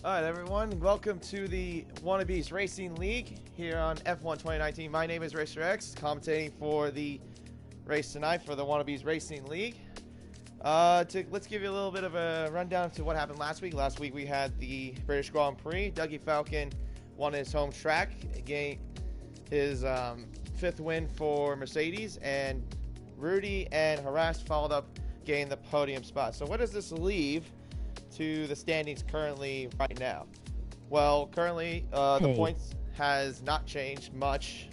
Alright everyone, welcome to the Wannabes Racing League here on F1 2019. My name is Racer X, commentating for the race tonight for the Wannabes Racing League. Let's give you a little bit of a rundown to what happened last week. Last week we had the British Grand Prix. Dougie Falcon won his home track, gained his fifth win for Mercedes, and Rudy and Harass followed up, gained the podium spot. So what does this leave to the standings currently right now? Well, currently the points has not changed much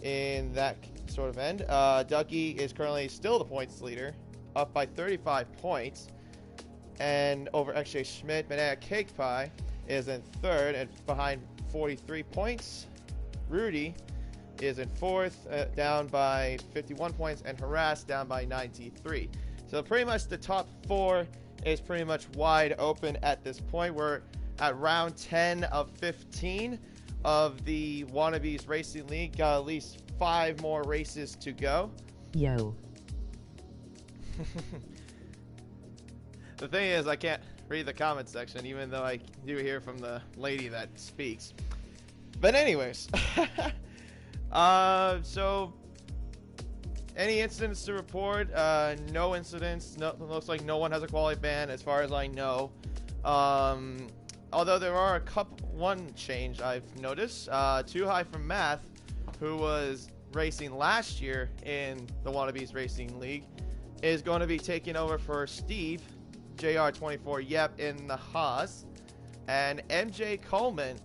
in that sort of end. Dougie is currently still the points leader, up by 35 points, and over XJ Schmidt. Banana Cake Pie is in third and behind 43 points. Rudy is in fourth, down by 51 points, and Harass down by 93. So pretty much the top four is pretty much wide open at this point. We're at round 10 of 15 of the Wannabes Racing League. Got at least 5 more races to go. Yo. The thing is, I can't read the comment section, even though I do hear from the lady that speaks. But anyways, so any incidents to report? No incidents. No, looks like no one has a quality ban as far as I know. Although there are one change I've noticed. Too High from Math, who was racing last year in the Wannabes Racing League, is going to be taking over for Steve, JR24 Yep, in the Haas. And MJ Coleman,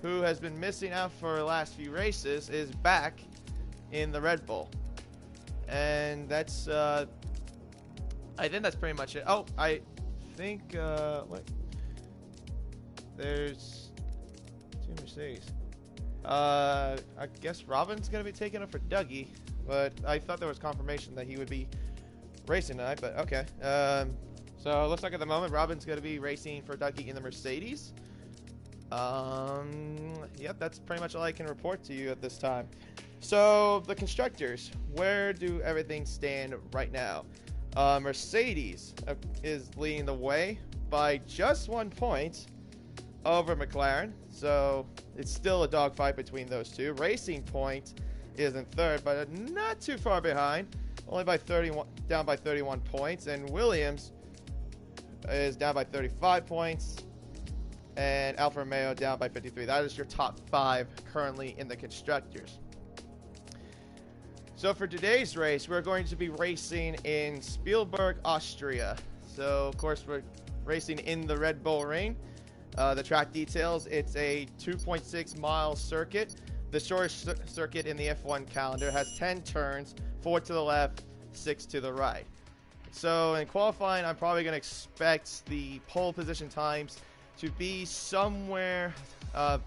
who has been missing out for the last few races, is back in the Red Bull. And that's, I think that's pretty much it. Oh, I think, what? There's 2 Mercedes. I guess Robin's going to be taking up for Dougie, but I thought there was confirmation that he would be racing tonight, but okay. So it looks like at the moment Robin's going to be racing for Dougie in the Mercedes. Yep, that's pretty much all I can report to you at this time. So the constructors, where do everything stand right now? Mercedes is leading the way by just 1 point over McLaren, so it's still a dogfight between those two. Racing Point is in third, but not too far behind, only by 31, down by 31 points, and Williams is down by 35 points, and Alfa Romeo down by 53. That is your top 5 currently in the constructors. So for today's race, we're going to be racing in Spielberg, Austria. So of course we're racing in the Red Bull Ring. The track details, it's a 2.6 mile circuit. The shortest circuit in the F1 calendar, has 10 turns, 4 to the left, 6 to the right. So in qualifying, I'm probably going to expect the pole position times to be somewhere,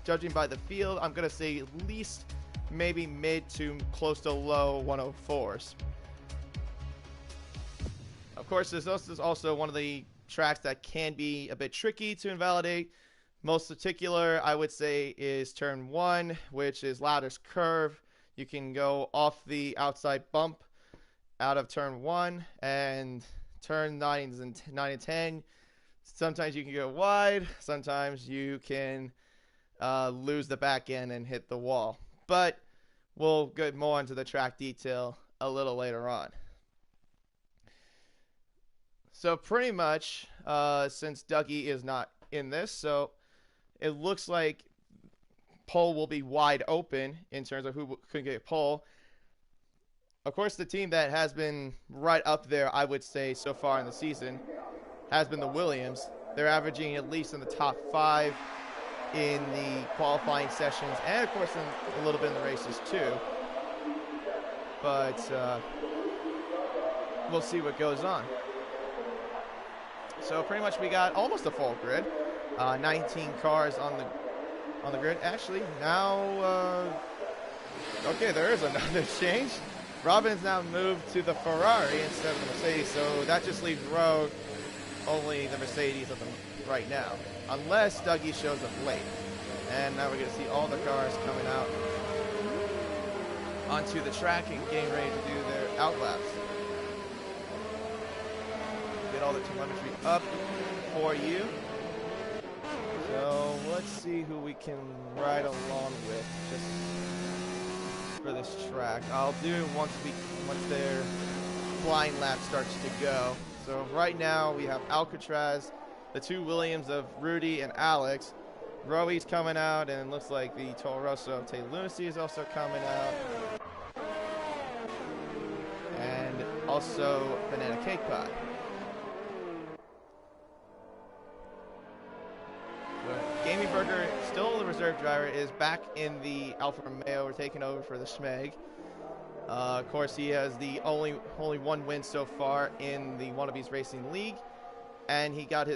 judging by the field, I'm going to say at least maybe mid to close to low 104s. Of course, this is also one of the tracks that can be a bit tricky to invalidate. Most particular, I would say, is turn 1, which is loudest curve. You can go off the outside bump out of turn 1, and turn 9 and 10. Sometimes you can go wide, sometimes you can lose the back end and hit the wall. But we'll get more into the track detail a little later on. So pretty much, since Dougie is not in this, so it looks like pole will be wide open in terms of who could get pole. Of course, the team that has been right up there, I would say, so far in the season, has been the Williams. They're averaging at least in the top 5 in the qualifying sessions, and of course in a little bit in the races too. But we'll see what goes on. So pretty much we got almost a full grid, 19 cars on the grid. Actually, now okay, there is another change. Robin's now moved to the Ferrari instead of the Mercedes, so that just leaves road only the Mercedes at the right now, unless Dougie shows up late. And now we're going to see all the cars coming out onto the track and getting ready to do their outlaps. Get all the telemetry up for you. So let's see who we can ride along with just for this track. I'll do it once their flying lap starts to go. So right now we have Alcatraz, the two Williams of Rudy and Alex. Roey's coming out, and it looks like the Toro Rosso of Tay Lunacy is also coming out. And also Banana Cake Pie. Gaming Burger, still the reserve driver, is back in the Alfa Romeo. We're taking over for the Schmeg. Of course, he has the only one win so far in the Wannabes Racing League, and he got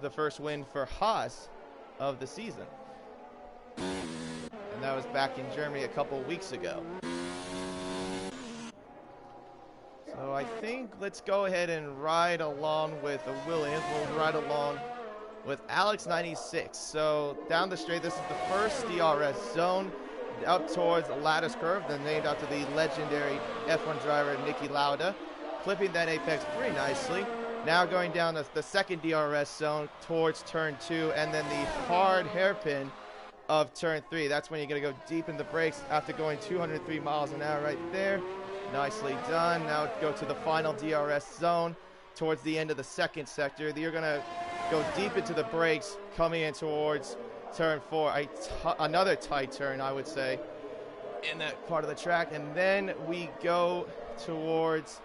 the first win for Haas of the season, and that was back in Germany a couple weeks ago. So I think let's go ahead and ride along with the Williams. We'll ride along with Alex 96. So down the straight, this is the first DRS zone up towards the lattice curve, then named after the legendary F1 driver Niki Lauda, clipping that apex pretty nicely. Now going down the second DRS zone towards turn 2, and then the hard hairpin of turn 3. That's when you're going to go deep in the brakes after going 203 miles an hour right there. Nicely done. Now go to the final DRS zone towards the end of the second sector. You're going to go deep into the brakes coming in towards turn 4. Another tight turn, I would say, in that part of the track. And then we go towards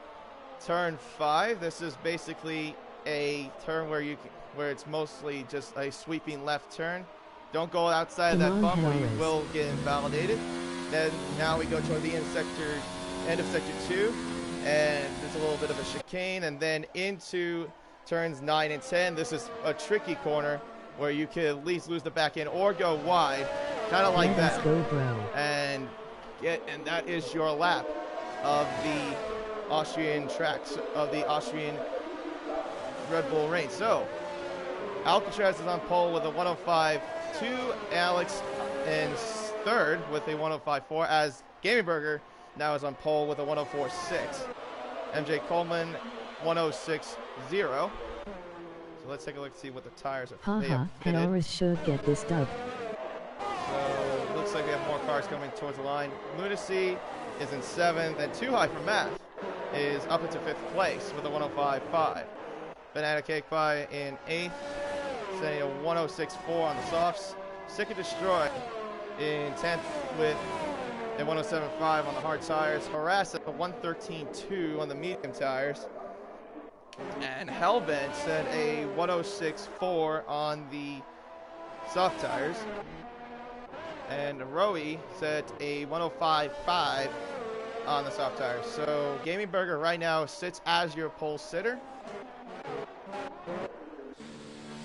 turn 5. This is basically a turn where it's mostly just a sweeping left turn. Don't go outside of that bump or you will get invalidated. Then now we go toward the end of sector 2, and there's a little bit of a chicane, and then into turns 9 and 10. This is a tricky corner where you could at least lose the back end or go wide, kind of like that. Go, bro. And that is your lap of the Austrian tracks, of the Austrian Red Bull Ring. So Alcatraz is on pole with a 105.2, Alex in third with a 105.4, as Gaming Burger now is on pole with a 104.6. MJ Coleman 106.0. So let's take a look and see what the tires are. Haha, Harris should get this dub. So it looks like we have more cars coming towards the line. Lunacy is in 7th, and Too High for Math is up into 5th place with a 105.5. Banana Cake Pie in 8th, setting a 106.4 on the softs. Sick and Destroy in 10th with a 107.5 on the hard tires. Harass at a 113.2 on the medium tires. And Hellbent set a 106.4 on the soft tires. And Roey set a 105.5 on the soft tires. So Gaming Burger right now sits as your pole sitter.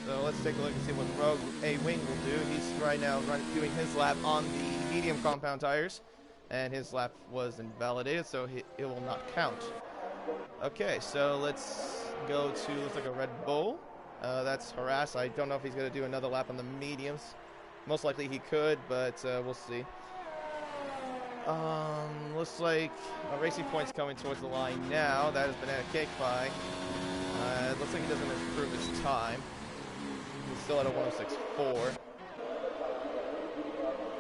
So let's take a look and see what Rogue A Wing will do. He's right now doing his lap on the medium compound tires, and his lap was invalidated, so it will not count. Okay, so let's go to, looks like a Red Bull. That's Harass. I don't know if he's going to do another lap on the mediums. Most likely he could, but we'll see. Looks like Racing Point's coming towards the line now. That is Banana Cake Pie. It looks like he doesn't improve his time. He's still at a 106.4.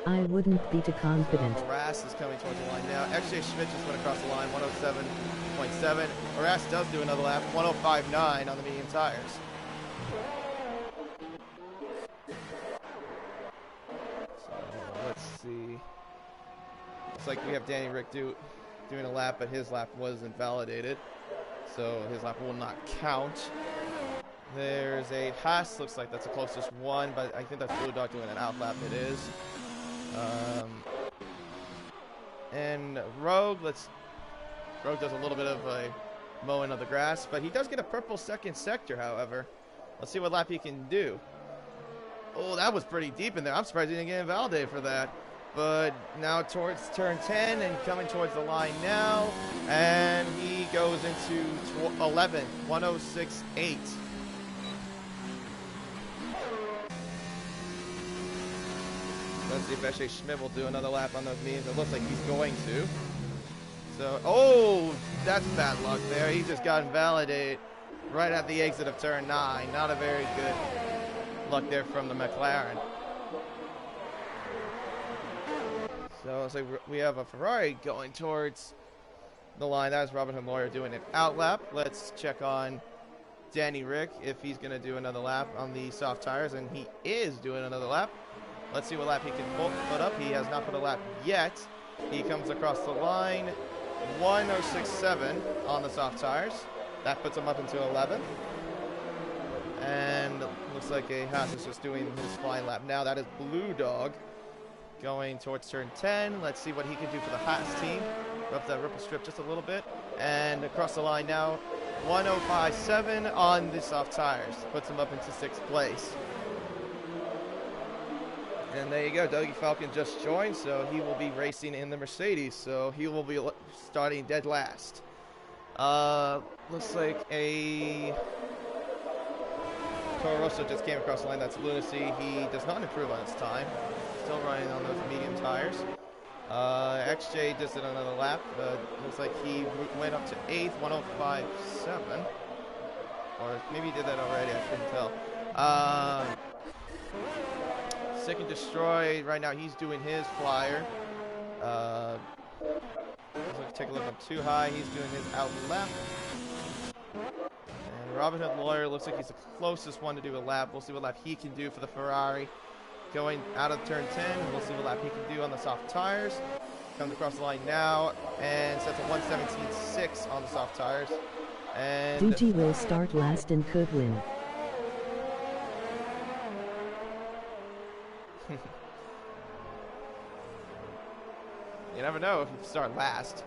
I wouldn't be too confident. Harass is coming towards the line now. XJ Schmidt just went across the line, 107.7. Harass does do another lap, 105.9 on the medium tires. So let's see. Looks like we have Danny Rick doing a lap, but his lap was invalidated, so his lap will not count. There's a Haas, looks like that's the closest one, but I think that's Blue Dog doing an out lap. It is. And Rogue does a little bit of a mowing of the grass, but he does get a purple second sector, however. Let's see what lap he can do. Oh, that was pretty deep in there. I'm surprised he didn't get invalidated for that. But now towards turn 10 and coming towards the line now, and he goes into 11, 106.8. Let's see if SJ Schmidt will do another lap on those mediums. It looks like he's going to. So, oh, that's bad luck there. He just got invalidated right at the exit of turn 9. Not a very good luck there from the McLaren. So it's like we have a Ferrari going towards the line. That is Robin Hood Lawyer doing an out lap. Let's check on Danny Rick if he's going to do another lap on the soft tires, and he is doing another lap. Let's see what lap he can put up. He has not put a lap yet. He comes across the line, 1:06.7 on the soft tires. That puts him up into 11th. And looks like a Haas is just doing his flying lap now. That is Blue Dog going towards turn 10. Let's see what he can do for the Haas team. Up that ripple strip just a little bit. And across the line now, 1:05.7 on the soft tires. Puts him up into 6th place. And there you go. Dougie Falcon just joined, so he will be racing in the Mercedes. So he will be starting dead last. Looks like a Toro Rosso just came across the line. That's Lunacy. He does not improve on his time. Still running on those medium tires. XJ just did another lap. Looks like he went up to 8th, 1:05.7. Or maybe he did that already, I couldn't tell. Sick and Destroy, right now he's doing his flyer. Take a look up too high, he's doing his out lap. And Robin Hood Lawyer looks like he's the closest one to do a lap. We'll see what lap he can do for the Ferrari. Going out of turn 10, we'll see what lap he can do on the soft tires. Comes across the line now and sets a 1:17.6 on the soft tires. And Duty will start last and could win. You never know if you start last.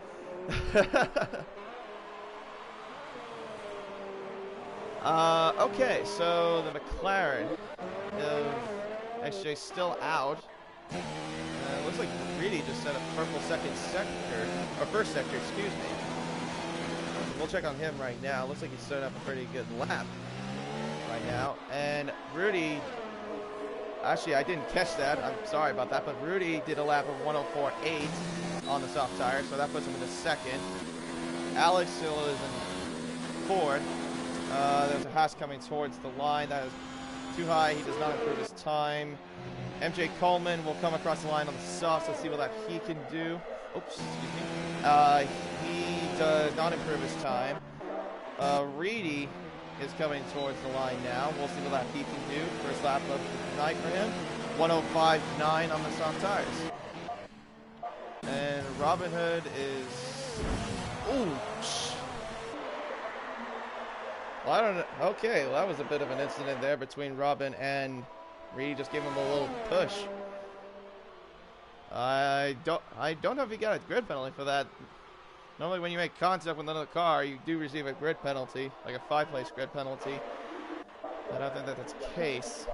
Okay, so the McLaren of XJ still out. Looks like Reedy just set a purple second sector, or first sector, excuse me. We'll check on him right now. Looks like he's starting up a pretty good lap right now. And Rudy, actually I didn't catch that, I'm sorry about that, but Rudy did a lap of 1:04.8 on the soft tire, so that puts him in the second. Alex still is in fourth. There's a Haas coming towards the line. That is too high. He does not improve his time. MJ Coleman will come across the line on the softs. Let's see what that he can do. Oops, excuse me. He does not improve his time. Reedy is coming towards the line now. We'll see what that he can do. First lap of the night for him. 1:05.9 on the soft tires. And Robin Hood is... Ooh. Well, I don't know. Okay, well, that was a bit of an incident there between Robin and Reedy. Just gave him a little push. I don't know if he got a grid penalty for that. Normally when you make contact with another car, you do receive a grid penalty, like a 5-place grid penalty. I don't think that that's the case.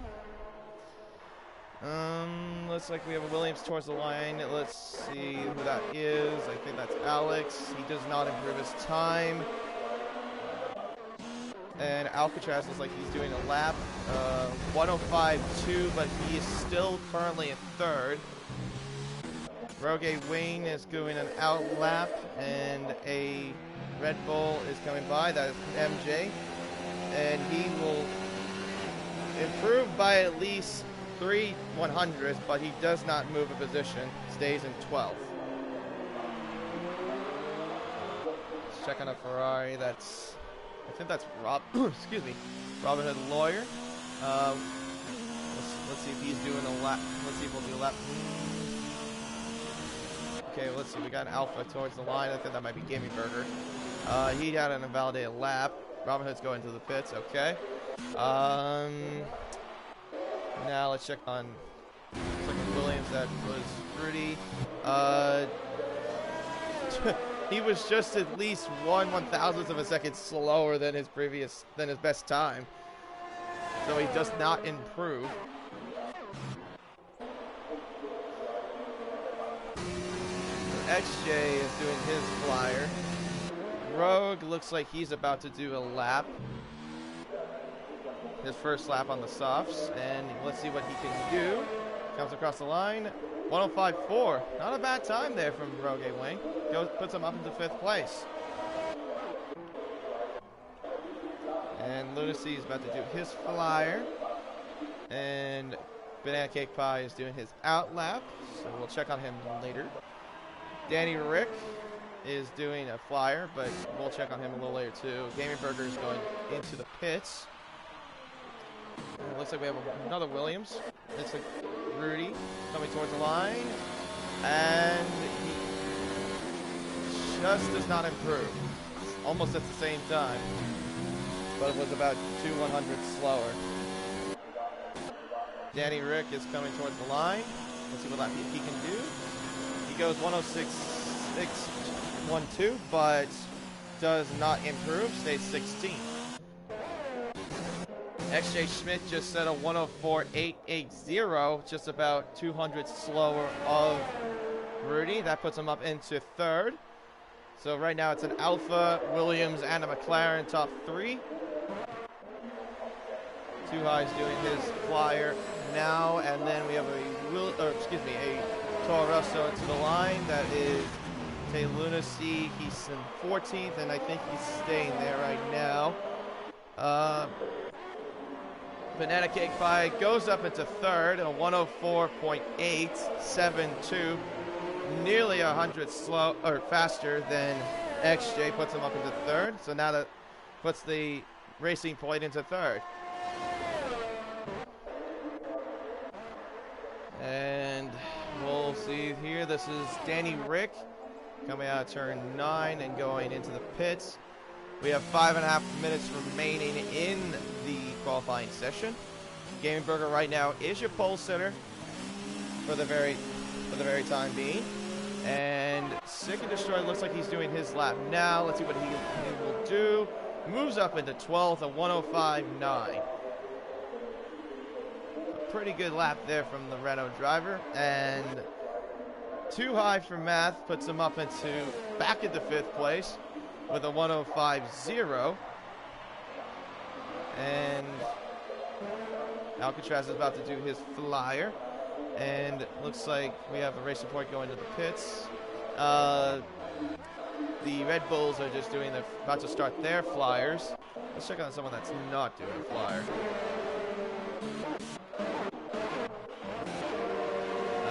Looks like we have a Williams towards the line. Let's see who that is. I think that's Alex. He does not improve his time. And Alcatraz looks like he's doing a lap. 1:05.2, but he is still currently in third. Rogue Wayne is doing an out lap, and a Red Bull is coming by. That is MJ. And he will improve by at least 3/100ths, but he does not move a position. Stays in 12th. Let's check on a Ferrari. I think that's excuse me, Robin Hood Lawyer. Let's see if he's doing a lap. Let's see if we'll do a lap. Okay, let's see. We got an Alpha towards the line. I think that might be Gamey Burger. He had an invalidated lap. Robin Hood's going to the pits. Okay. Now let's check on Williams. That was Rudy. He was just at least 1/1000th of a second slower than his best time. So he does not improve. XJ is doing his flyer. Rogue looks like he's about to do a lap. His first lap on the softs. And let's see what he can do. Comes across the line. 1:05.4. Not a bad time there from Rogue Wayne. Puts him up into 5th place. And Lunacy is about to do his flyer. And Banana Cake Pie is doing his out lap, so we'll check on him later. Danny Rick is doing a flyer, but we'll check on him a little later too. Gaming Burger is going into the pits. And it looks like we have another Williams. It's like Rudy coming towards the line, and he just does not improve. Almost at the same time, but it was about 2/100 slower. Danny Rick is coming towards the line. Let's see what lap he can do. He goes 106.612, but does not improve. Stays 16th. XJ Schmidt just set a 104.880, just about 200 slower of Rudy. That puts him up into third. So right now it's an Alpha, Williams, and a McLaren top three. Two High's doing his flyer now, and then we have a Toro Rosso to the line. That is Tay Lunacy. He's in 14th, and I think he's staying there right now. Banana Cake Pie goes up into third, a 104.872, nearly 100 slow or faster than XJ, puts him up into third. So now that puts the Racing Point into third. And we'll see here. This is Danny Rick coming out of turn 9 and going into the pits. We have 5.5 minutes remaining in the qualifying session. Gaming Burger right now is your pole sitter for the very time being. And Sick and Destroy looks like he's doing his lap now. Let's see what he will do. Moves up into 12th at 105.9. Pretty good lap there from the Renault driver, and Too High for Math puts him up back into 5th place with a 105.0. And Alcatraz is about to do his flyer, and it looks like we have a race report going to the pits. The Red Bulls are just about to start their flyers. Let's check on someone that's not doing a flyer.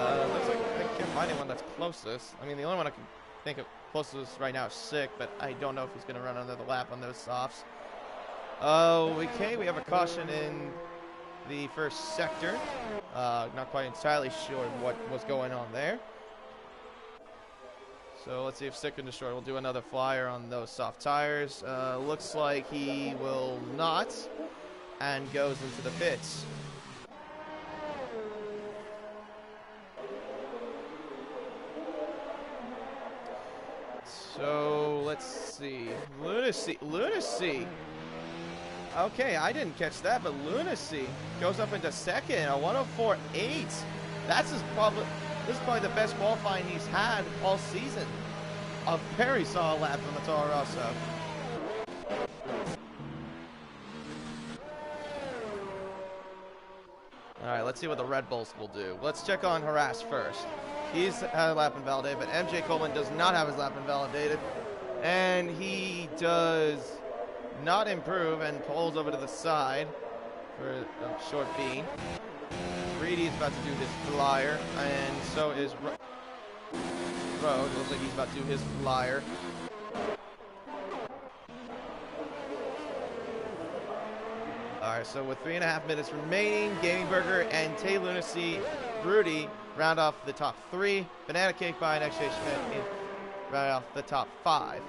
Looks like I can't find anyone that's closest. I mean, the only one I can think of closest right now is Sick, but I don't know if he's going to run another lap on those softs. Okay, we have a caution in the first sector. Not quite entirely sure what was going on there. So let's see if Sick and Destroy will do another flyer on those soft tires. Looks like he will not, and goes into the pits. So let's see. Lunacy. Okay, I didn't catch that, but Lunacy goes up into second, a 104.8. This is probably the best qualifying he's had all season. A very solid lap from the Toro Rosso. All right, let's see what the Red Bulls will do. Let's check on Harass first. He's had a lap invalidated, but MJ Coleman does not have his lap invalidated. And he does not improve and pulls over to the side for a short bean. Reedy's about to do his flyer, and so is Road. Looks like he's about to do his flyer. Alright, so with 3.5 minutes remaining, Gaming Burger and Tay Lunacy, Rudy round off the top 3. Banana Cake Pie and XJ Schmidt round off the top 5.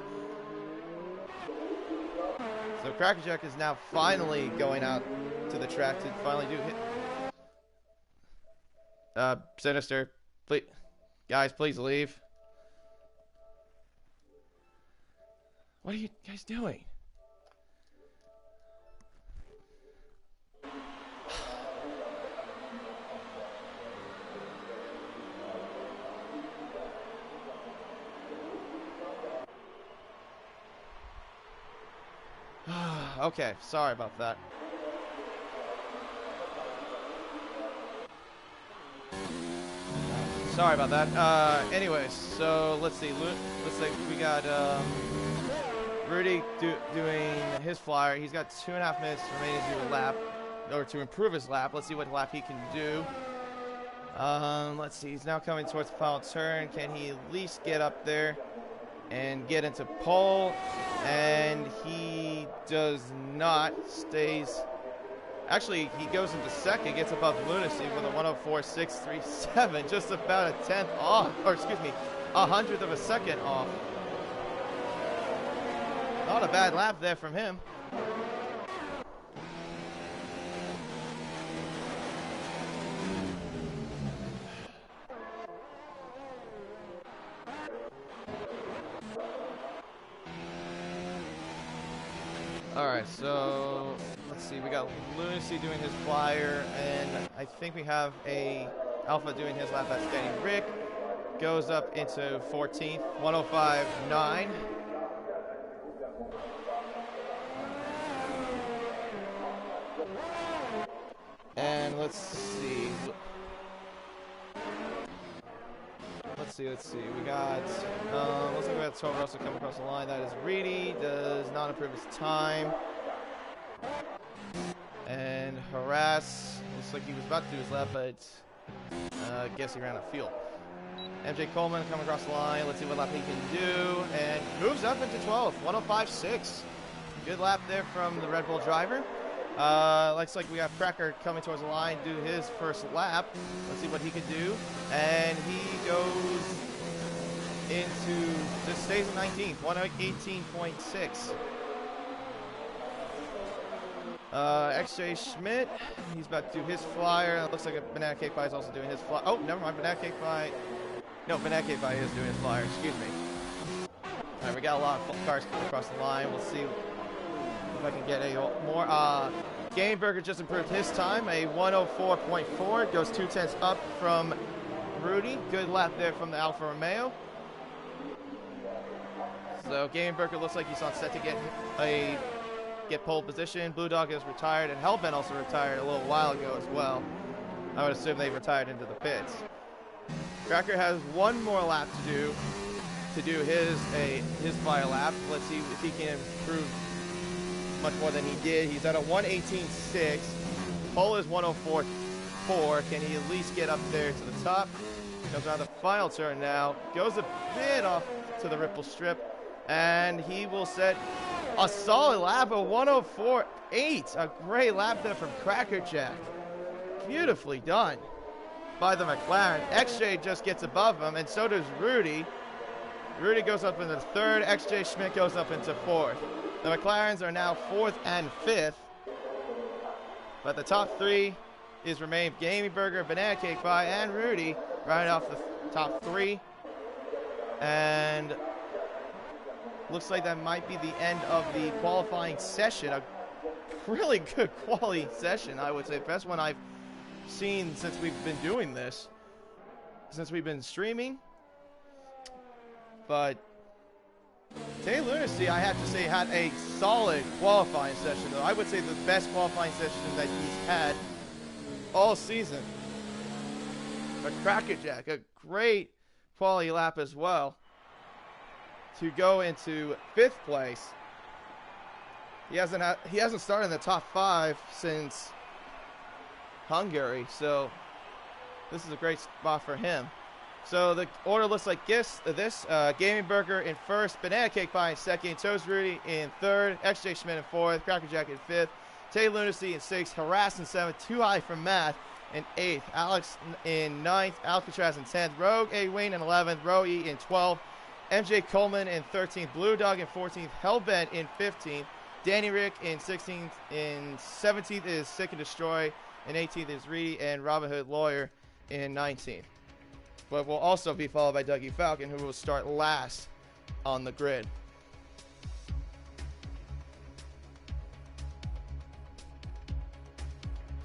So Crackerjack is now finally going out to the track to finally do hit. Sinister, please, guys, please leave. What are you guys doing? Okay, sorry about that. Sorry about that. Anyways, so let's see. Looks like we got Rudy doing his flyer. He's got 2.5 minutes remaining to do a lap. or to improve his lap. Let's see what lap he can do. Let's see. He's now coming towards the final turn. Can he at least get up there and get into pole? And he does not. Stays. Actually, he goes into second, gets above Lunacy with a 104.637, just about a tenth off, or excuse me, a hundredth of a second off. Not a bad lap there from him. Alright, so let's see, we got Lunacy doing his flyer, and I think we have a Alpha doing his lap. That's Danny Rick. Goes up into 14th, 105.9. And let's see. Let's see. We got, looks like we got Toro Rosso come across the line. That is Reedy. Does not improve his time. And Harass. Looks like he was about to do his lap, but I guess he ran a field. MJ Coleman coming across the line. Let's see what lap he can do. And moves up into 12th. 105.6. Good lap there from the Red Bull driver. Looks like we got Cracker coming towards the line, do his first lap. Let's see what he can do. And he goes into, just stays in 19th, 118.6. XJ Schmidt, he's about to do his flyer. It looks like a Banana Cake Pie is also doing his flyer. Oh, never mind, Banana Cake Pie. No, Banana Cake Pie is doing his flyer, excuse me. Alright, we got a lot of cars coming across the line. We'll see if I can get a more. Game Burger just improved his time, a 104.4. Goes 2/10 up from Rudy. Good lap there from the Alfa Romeo. So Game Burger looks like he's on set to get pole position. Blue Dog is retired, and Hellbent also retired a little while ago as well. I would assume they retired into the pits. Cracker has one more lap to do his fire lap. Let's see if he can improve much more than he did. He's at a 118.6. Pole is 104.4. Can he at least get up there to the top? Comes out of the final turn now. Goes a bit off to the Ripple Strip. And he will set a solid lap of 104.8. A great lap there from Cracker Jack. Beautifully done by the McLaren. XJ just gets above him, and so does Rudy. Rudy goes up into third. XJ Schmidt goes up into fourth. The McLarens are now fourth and fifth. But the top three remain Gamey Burger, Banana Cake Pie, and Rudy right off the top three. And looks like that might be the end of the qualifying session. A really good quality session, I would say. Best one I've seen since we've been doing this. Since we've been streaming. But Tay Lunacy, I have to say, had a solid qualifying session, though. I would say the best qualifying session that he's had all season. But Crackerjack, a great quality lap as well to go into 5th place. He hasn't started in the top 5 since Hungary, so this is a great spot for him. So the order looks like this. Gaming Burger in first, Banana Cake Pie in second, Toast Rudy in third, XJ Schmidt in fourth, Crackerjack in fifth, Tay Lunacy in sixth, Harass in seventh, Too High from Math in eighth, Alex in ninth, Alcatraz in 10th, Rogue A. Wayne in 11th, Roe-E in 12th, MJ Coleman in 13th, Blue Dog in 14th, Hellbent in 15th, Danny Rick in 16th, in 17th is Sick and Destroy, in 18th is Reedy, and Robin Hood Lawyer in 19th. But will also be followed by Dougie Falcon, who will start last on the grid.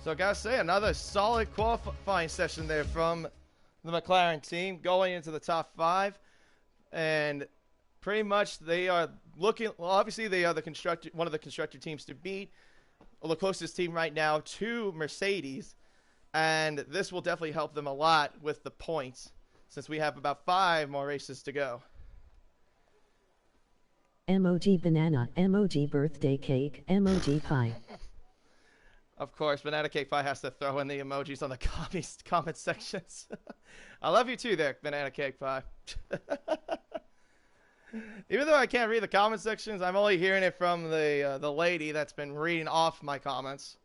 So I gotta say, another solid qualifying session there from the McLaren team, going into the top 5. And pretty much they are looking, well, obviously they are one of the constructor teams to beat. The closest team right now to Mercedes. And this will definitely help them a lot with the points, since we have about 5 more races to go. Emoji banana, emoji birthday cake, emoji pie. Of course, Banana Cake Pie has to throw in the emojis on the comment sections. I love you too there, Banana Cake Pie. Even though I can't read the comment sections, I'm only hearing it from the lady that's been reading off my comments.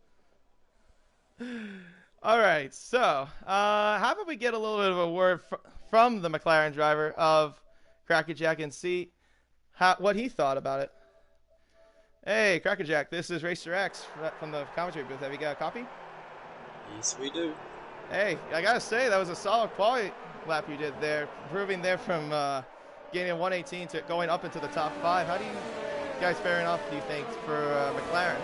All right, so how about we get a little bit of a word from the McLaren driver of Crackerjack and see what he thought about it. Hey, Crackerjack, this is Racer X from the commentary booth. Have you got a copy? Yes, we do. Hey, I gotta say, that was a solid quality lap you did there, improving there from getting a 118 to going up into the top 5. How do you guys faring off, do you think, for McLaren?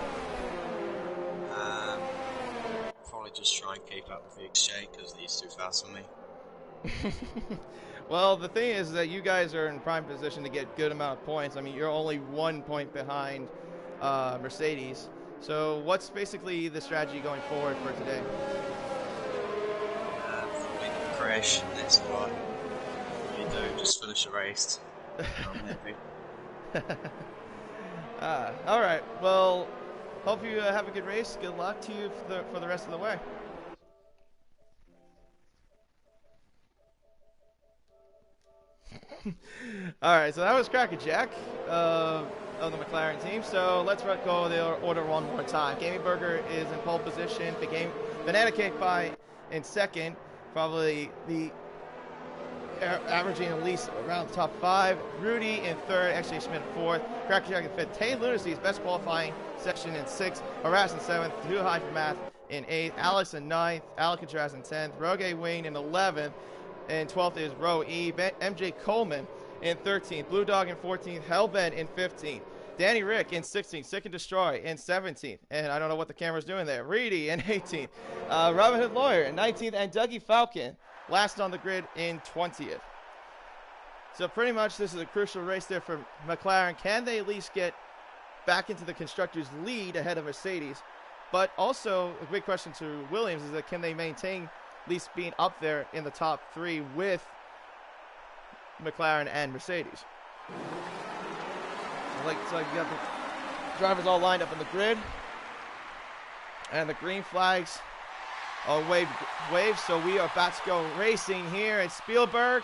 Probably just try and keep up with the XJ because he's too fast for me. Well, the thing is that you guys are in prime position to get good amount of points. I mean, you're only 1 point behind Mercedes. So what's basically the strategy going forward for today? Probably not crash, that's what you do, just finish the race. I'm happy. All right, well, hope you have a good race. Good luck to you for the rest of the way. All right, so that was Crackerjack of the McLaren team. So let's go the order one more time. Gaming Burger is in pole position. Banana Cake Pie in second, probably the averaging at least around the top 5. Rudy in third, XJ Schmidt in fourth. Crackerjack in fifth. Tay Lunacy's best qualifying section in sixth. Harass in seventh. Too High for Math in eighth. Alex in ninth. Alcatraz in 10th. Rogue Wayne in 11th. And 12th is Row E. MJ Coleman in 13th. Blue Dog in 14th. Hellbent in 15th. Danny Rick in 16th. Sick and Destroy in 17th. And I don't know what the camera's doing there. Reedy in 18th. Robin Hood Lawyer in 19th. And Dougie Falcon last on the grid in 20th. So pretty much this is a crucial race there for McLaren. Can they at least get back into the constructors' lead ahead of Mercedes? But also a big question to Williams is that can they maintain at least being up there in the top 3 with McLaren and Mercedes? So you got the drivers all lined up in the grid, and the green flags are waved. So we are about to go racing here at Spielberg.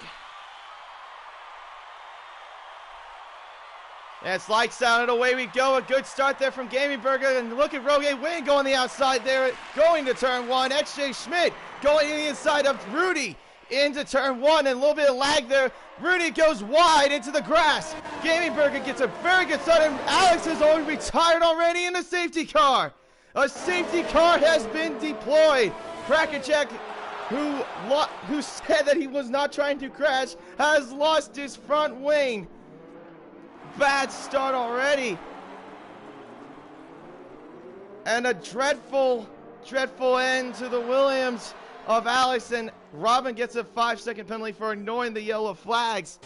And it's lights out and away we go. A good start there from Gaming Burger. And look at Rogue Wayne going the outside there, going to turn 1. XJ Schmidt going in the inside of Rudy into turn 1. And a little bit of lag there. Rudy goes wide into the grass. Gaming Burger gets a very good start. And Alex has already retired already in the safety car. A safety car has been deployed. Crackerjack, who said that he was not trying to crash, has lost his front wing. Bad start already. And a dreadful end to the Williams of Alex. And Robin gets a 5-second penalty for ignoring the yellow flags.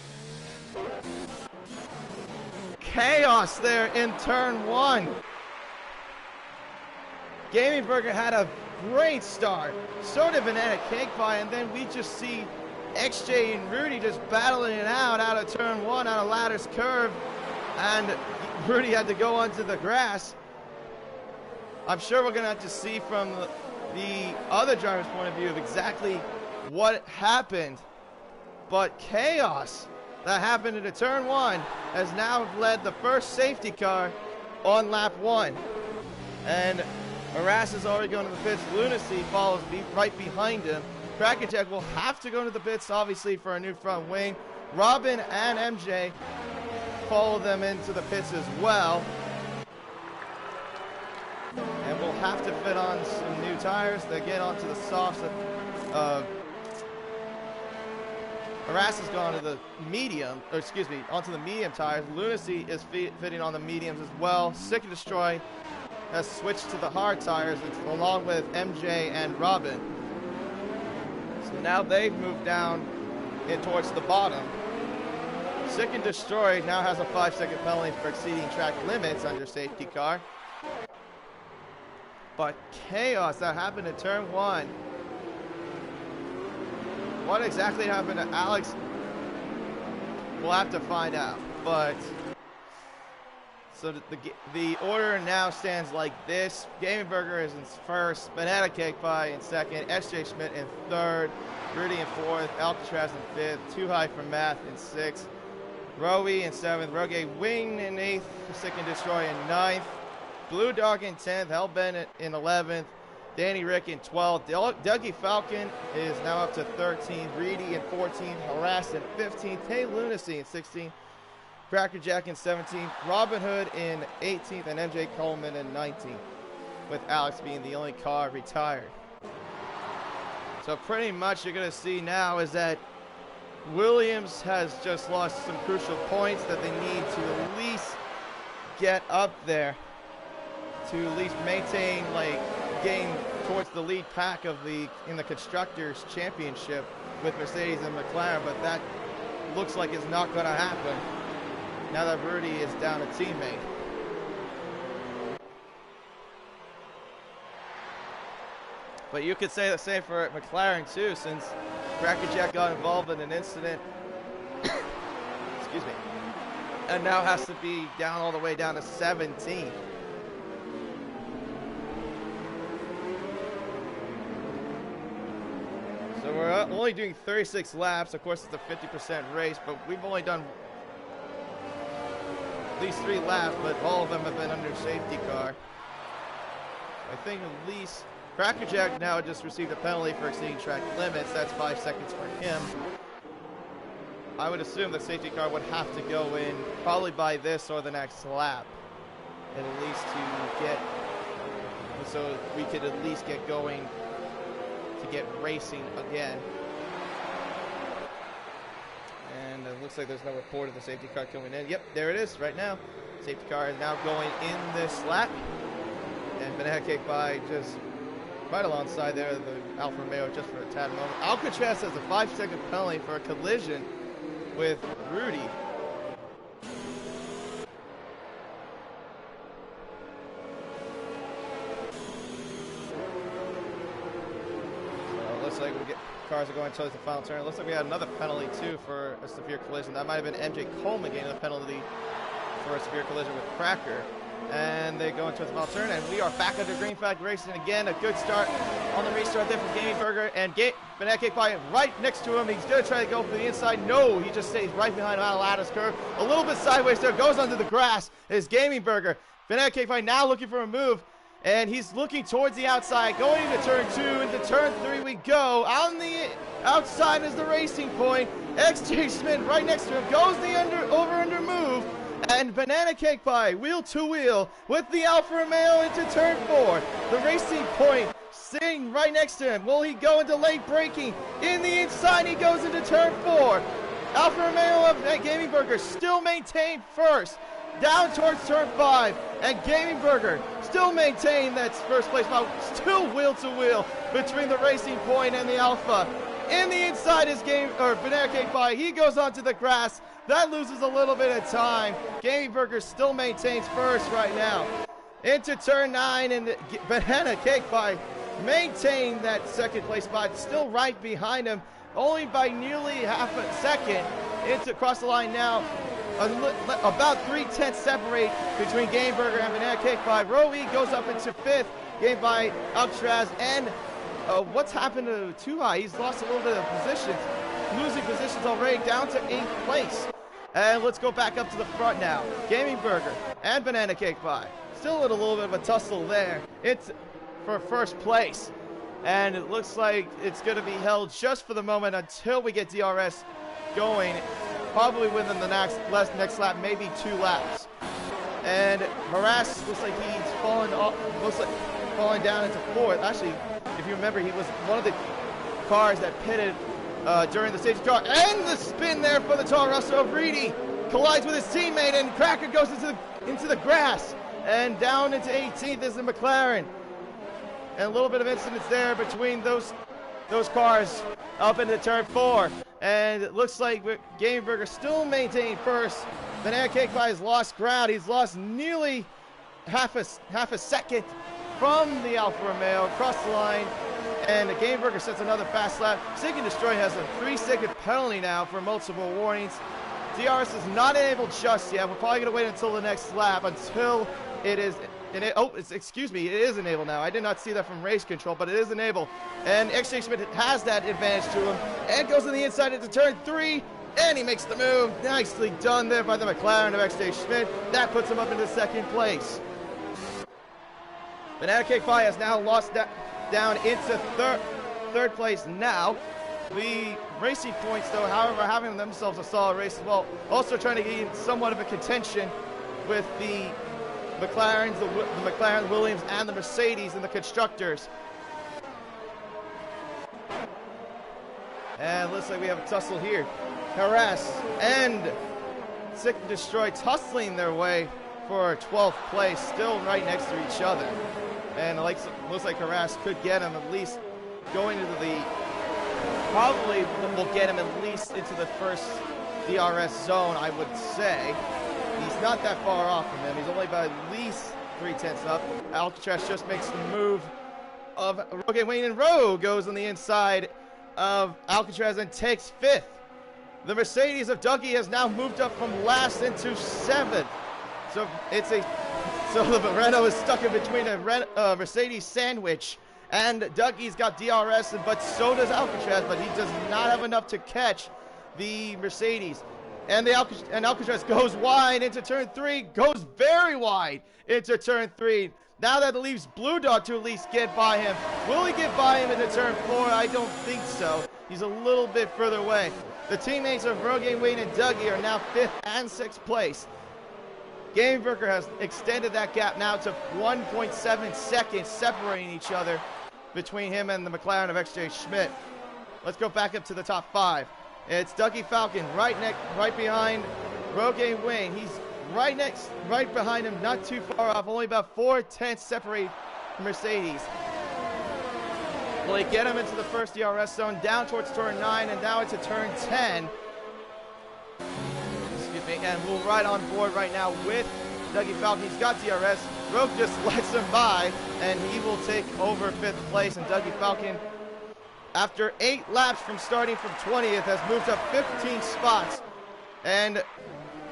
Chaos there in turn 1. Gaming Burger had a great start. So did Banana Cake Pie. And then we just see XJ and Rudy just battling it out of turn 1 on a ladder's curve. And Rudy had to go onto the grass. I'm sure we're going to have to see from the other driver's point of view of exactly what happened. But chaos that happened into turn 1 has now led the first safety car on lap 1. And Harass is already going to the pits. Lunacy follows right behind him. Crackerjack will have to go to the pits, obviously, for a new front wing. Robin and MJ follow them into the pits as well. And we'll have to fit on some new tires to get onto the softs. Harass has gone to the onto the medium tires. Lunacy is fitting on the mediums as well. Sick and Destroy has switched to the hard tires along with MJ and Robin. So now they've moved down in towards the bottom. Sick and Destroy now has a 5-second penalty for exceeding track limits under safety car. But chaos that happened in turn 1. What exactly happened to Alex? We'll have to find out. But So the order now stands like this. Gaming Burger is in first, Banana Cake Pie in second, SJ Schmidt in third, Rudy in fourth, Alcatraz in fifth, Too High for Math in sixth, Roe in seventh, Rogue Wing in eighth, Sick and Destroy in ninth, Blue Dog in 10th, Hellbent in 11th, Danny Rick in 12th, Dougie Falcon is now up to 13th, Reedy in 14th, Harass in 15th, Hey Lunacy in 16th, Cracker Jack in 17th, Robin Hood in 18th, and MJ Coleman in 19th, with Alex being the only car retired. So pretty much you're going to see now is that Williams has just lost some crucial points that they need to at least get up there to at least maintain, like, getting towards the lead pack of in the Constructors' Championship with Mercedes and McLaren, but that looks like it's not going to happen now that Rudy is down a teammate. But you could say the same for McLaren too, since Cracker Jack got involved in an incident, excuse me, and now has to be down all the way down to 17. So we're only doing 36 laps. Of course, it's a 50% race, but we've only done at least 3 laps, but all of them have been under safety car. I think at least Cracker Jack now just received a penalty for exceeding track limits. That's 5 seconds for him. I would assume the safety car would have to go in probably by this or the next lap, and at least to get, so we could at least get going to get racing again. And it looks like there's no report of the safety car coming in. Yep, there it is right now. Safety car is now going in this lap. And Banana Cake Pie just right alongside there, the Alfa Romeo, just for a tad moment. Alcatraz has a 5-second penalty for a collision with Rudy. Looks like cars are going towards the final turn. Looks like we had another penalty too for a severe collision. That might have been MJ Coleman getting the penalty for a severe collision with Cracker. And they go into the final turn, and we are back under green flag racing again. A good start on the restart there from Gaming Burger, and Banana Cake Pie right next to him. He's going to try to go for the inside. No, he just stays right behind him on a lattice curve. A little bit sideways there, goes under the grass. Is Gaming Burger. Banana Cake Pie now looking for a move. And he's looking towards the outside, going into turn 2, into turn 3 we go. On the outside is the racing point. XJ Schmidt right next to him, goes the over-under move. And Banana Cake Pie, wheel to wheel, with the Alfa Romeo into turn 4. The racing point sitting right next to him. Will he go into late braking? In the inside, he goes into turn 4. Alfa Romeo of Gaming Burger still maintained first. Down towards turn 5, and Gaming Burger still maintain that first place spot, still wheel to wheel between the racing point and the Alpha. In the inside is Banana Cake Pie. He goes onto the grass. That loses a little bit of time. Gaming Burger still maintains first right now. Into turn 9, and Banana Cake Pie maintain that second place spot, still right behind him, only by nearly half a second. Across the line now. About 3/10 separate between Game Burger and Banana Cake Pie. Roe goes up into 5th, gained by Alcatraz. And what's happened to Too High? He's lost a little bit of positions, losing positions already, down to 8th place. And let's go back up to the front now. Gaming Burger and Banana Cake Pie. Still in a little bit of a tussle there. It's for first place. And it looks like it's going to be held just for the moment until we get DRS going. Probably within the next lap, maybe 2 laps. And Harass looks like he's falling off, falling down into 4th. Actually, if you remember, he was one of the cars that pitted during the safety car. And the spin there for the Toro Rosso. Reedy collides with his teammate, and Cracker goes into the grass. And down into 18th is the McLaren. And a little bit of incidents there between those cars up into turn 4. And it looks like Gaming Burger still maintaining first. Banana Cake Pie has lost ground. He's lost nearly half a second from the Alfa Romeo across the line. And the Gaming Burger sets another fast lap. Sick and Destroy has a 3-second penalty now for multiple warnings. DRS is not enabled just yet. We're probably going to wait until the next lap until it is. Excuse me, it is enabled now. I did not see that from race control, but it is enabled. And XJ Schmidt has that advantage to him and goes on the inside into turn 3. And he makes the move. Nicely done there by the McLaren of XJ Schmidt. That puts him up into second place. Banana Cake Pie has now lost down into third place now. The racing points, though, however, having themselves a solid race as well. Also trying to get in somewhat of a contention with the McLarens, the McLaren, Williams, and the Mercedes and the constructors. And looks like we have a tussle here. Harass and Sick and Destroy tussling their way for 12th place, still right next to each other. And it looks like Harass could get him at least going into the, probably will get him at least into the first DRS zone, I would say. He's not that far off from him. He's only about at least 3/10 up. Alcatraz just makes the move of Rogue Wayne, and Rogue goes on the inside of Alcatraz and takes 5th. The Mercedes of Dougie has now moved up from last into 7th. So the Renault is stuck in between a Mercedes sandwich, and Dougie's got DRS, but so does Alcatraz, but he does not have enough to catch the Mercedes. And Alcatraz goes wide into turn 3, goes very wide into turn 3. Now that leaves Blue Dog to at least get by him. Will he get by him into turn 4? I don't think so. He's a little bit further away. The teammates of Rogue Wayne and Dougie are now 5th and 6th place. Game Burger has extended that gap now to 1.7 seconds separating each other between him and the McLaren of XJ Schmidt. Let's go back up to the top 5. It's Dougie Falcon right behind Rogue Wayne. He's right behind him, not too far off, only about 4/10 separate Mercedes. Will he get him into the first DRS zone, down towards turn 9, and now into turn 10? Excuse me, and we'll ride on board right now with Dougie Falcon. He's got DRS. Rogue just lets him by, and he will take over 5th place. And Dougie Falcon, after 8 laps from starting from 20th, has moved up 15 spots. And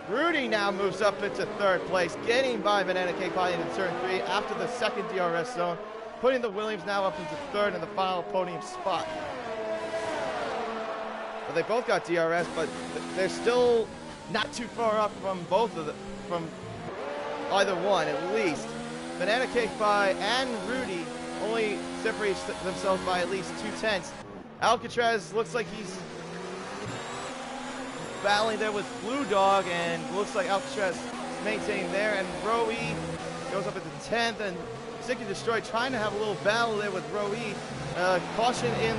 Rudy now moves up into 3rd place, getting by Banana Cake Pie into turn 3 after the second DRS zone, putting the Williams now up into 3rd in the final podium spot. Well, they both got DRS, but they're still not too far off from from either one at least. Banana Cake Pie and Rudy only separate themselves by at least 2/10. Alcatraz looks like he's battling there with Blue Dog, and looks like Alcatraz maintaining there, and Roe goes up at the 10th, and Sick and Destroy trying to have a little battle there with Roe. Caution in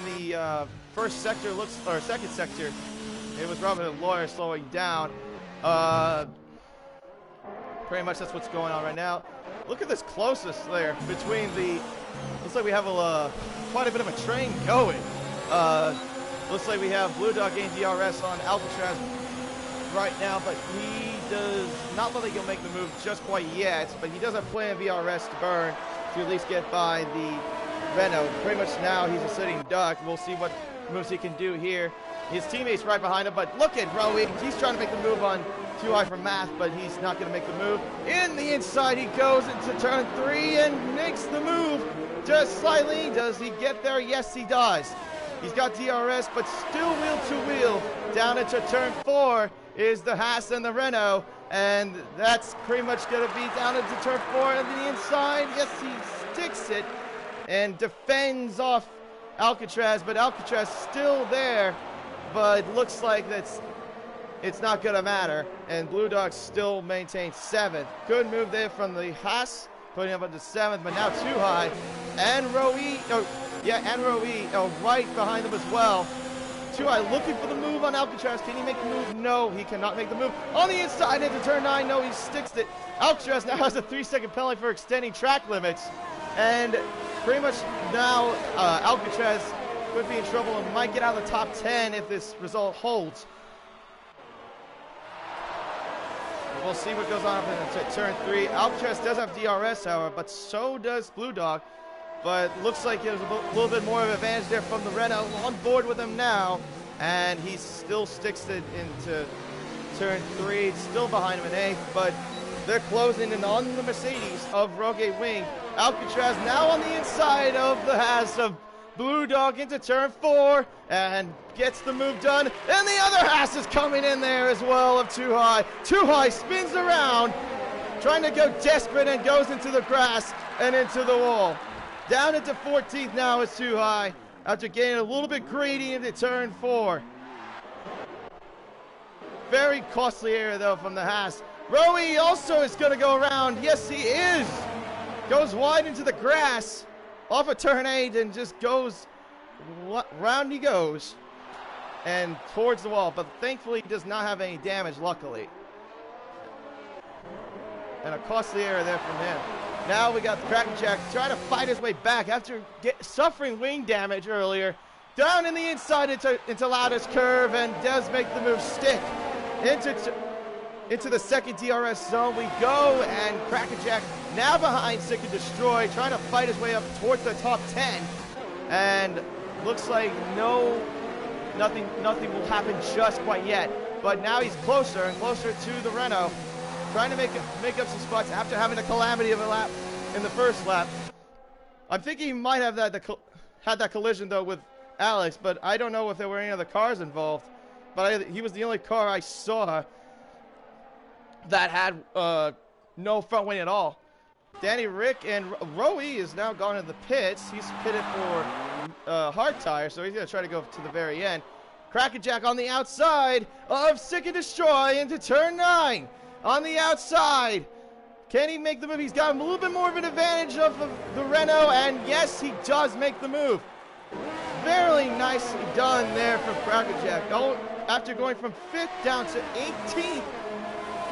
the first sector or second sector. It was Robert Lawyer slowing down. Pretty much that's what's going on right now. Look at this closest there between the. Looks like we have quite a bit of a train going. Looks like we have Blue Dog gain DRS on Alcatraz right now, but he does not look like he'll make the move just quite yet, but he does have plenty of VRS to burn to at least get by the Renault. Pretty much now he's a sitting duck. We'll see what moves he can do here. His teammate's right behind him, but look at Roe. He's trying to make the move on Too High for Math, but he's not going to make the move. In the inside he goes into turn 3 and makes the move just slightly. Does he get there? Yes, he does. He's got DRS, but still wheel to wheel. Down into turn 4 is the Haas and the Renault, and that's pretty much going to be down into turn 4 and the inside. Yes, he sticks it and defends off Alcatraz, but Alcatraz still there, but looks like it's not going to matter, and Blue Dog still maintains 7th. Good move there from the Haas, putting him up to 7th, but now Too High, and Roe, right behind them as well. Too High looking for the move on Alcatraz. Can he make the move? No, he cannot make the move. On the inside into turn 9, no, he sticks it. Alcatraz now has a 3-second penalty for extending track limits, and pretty much now Alcatraz could be in trouble and might get out of the top 10 if this result holds. We'll see what goes on up into turn 3. Alcatraz does have DRS, however, but so does Blue Dog. But looks like there's a little bit more of an advantage there from the Renault. On board with him now. and he still sticks it into turn 3, still behind him in 8th, but they're closing in on the Mercedes of Rogue Wing. Alcatraz now on the inside of the Haas of Blue Dog into turn 4 and gets the move done. And the other Haas is coming in there as well of Too High. Too High spins around, trying to go desperate and goes into the grass and into the wall. Down into 14th now is Too High after getting a little bit greedy into turn 4. Very costly area though from the Haas. Rowie also is going to go around. Yes, he is. Goes wide into the grass off of turn 8 and just goes, round he goes and towards the wall. But thankfully he does not have any damage, luckily. And a costly error there from him. Now we got the Crackerjack trying to fight his way back after suffering wing damage earlier. Down in the inside into Loudest Curve and does make the move stick. Into the second DRS zone we go, and Crackerjack now behind Sick and Destroy, trying to fight his way up towards the top 10. And looks like nothing will happen just quite yet. But now he's closer and closer to the Renault, trying to make up some spots after having a calamity of a lap in the first lap. I'm thinking he might have had that collision though with Alex, but I don't know if there were any other cars involved. But he was the only car I saw that had no front wing at all. Danny Rick and Rowie is now gone in the pits. He's pitted for hard tire, so he's going to try to go to the very end. Crackerjack on the outside of Sick and Destroy into turn 9. On the outside. Can he make the move? He's got a little bit more of an advantage of the Renault, and yes, he does make the move. Very nicely done there from Crackerjack. After going from 5th down to 18th,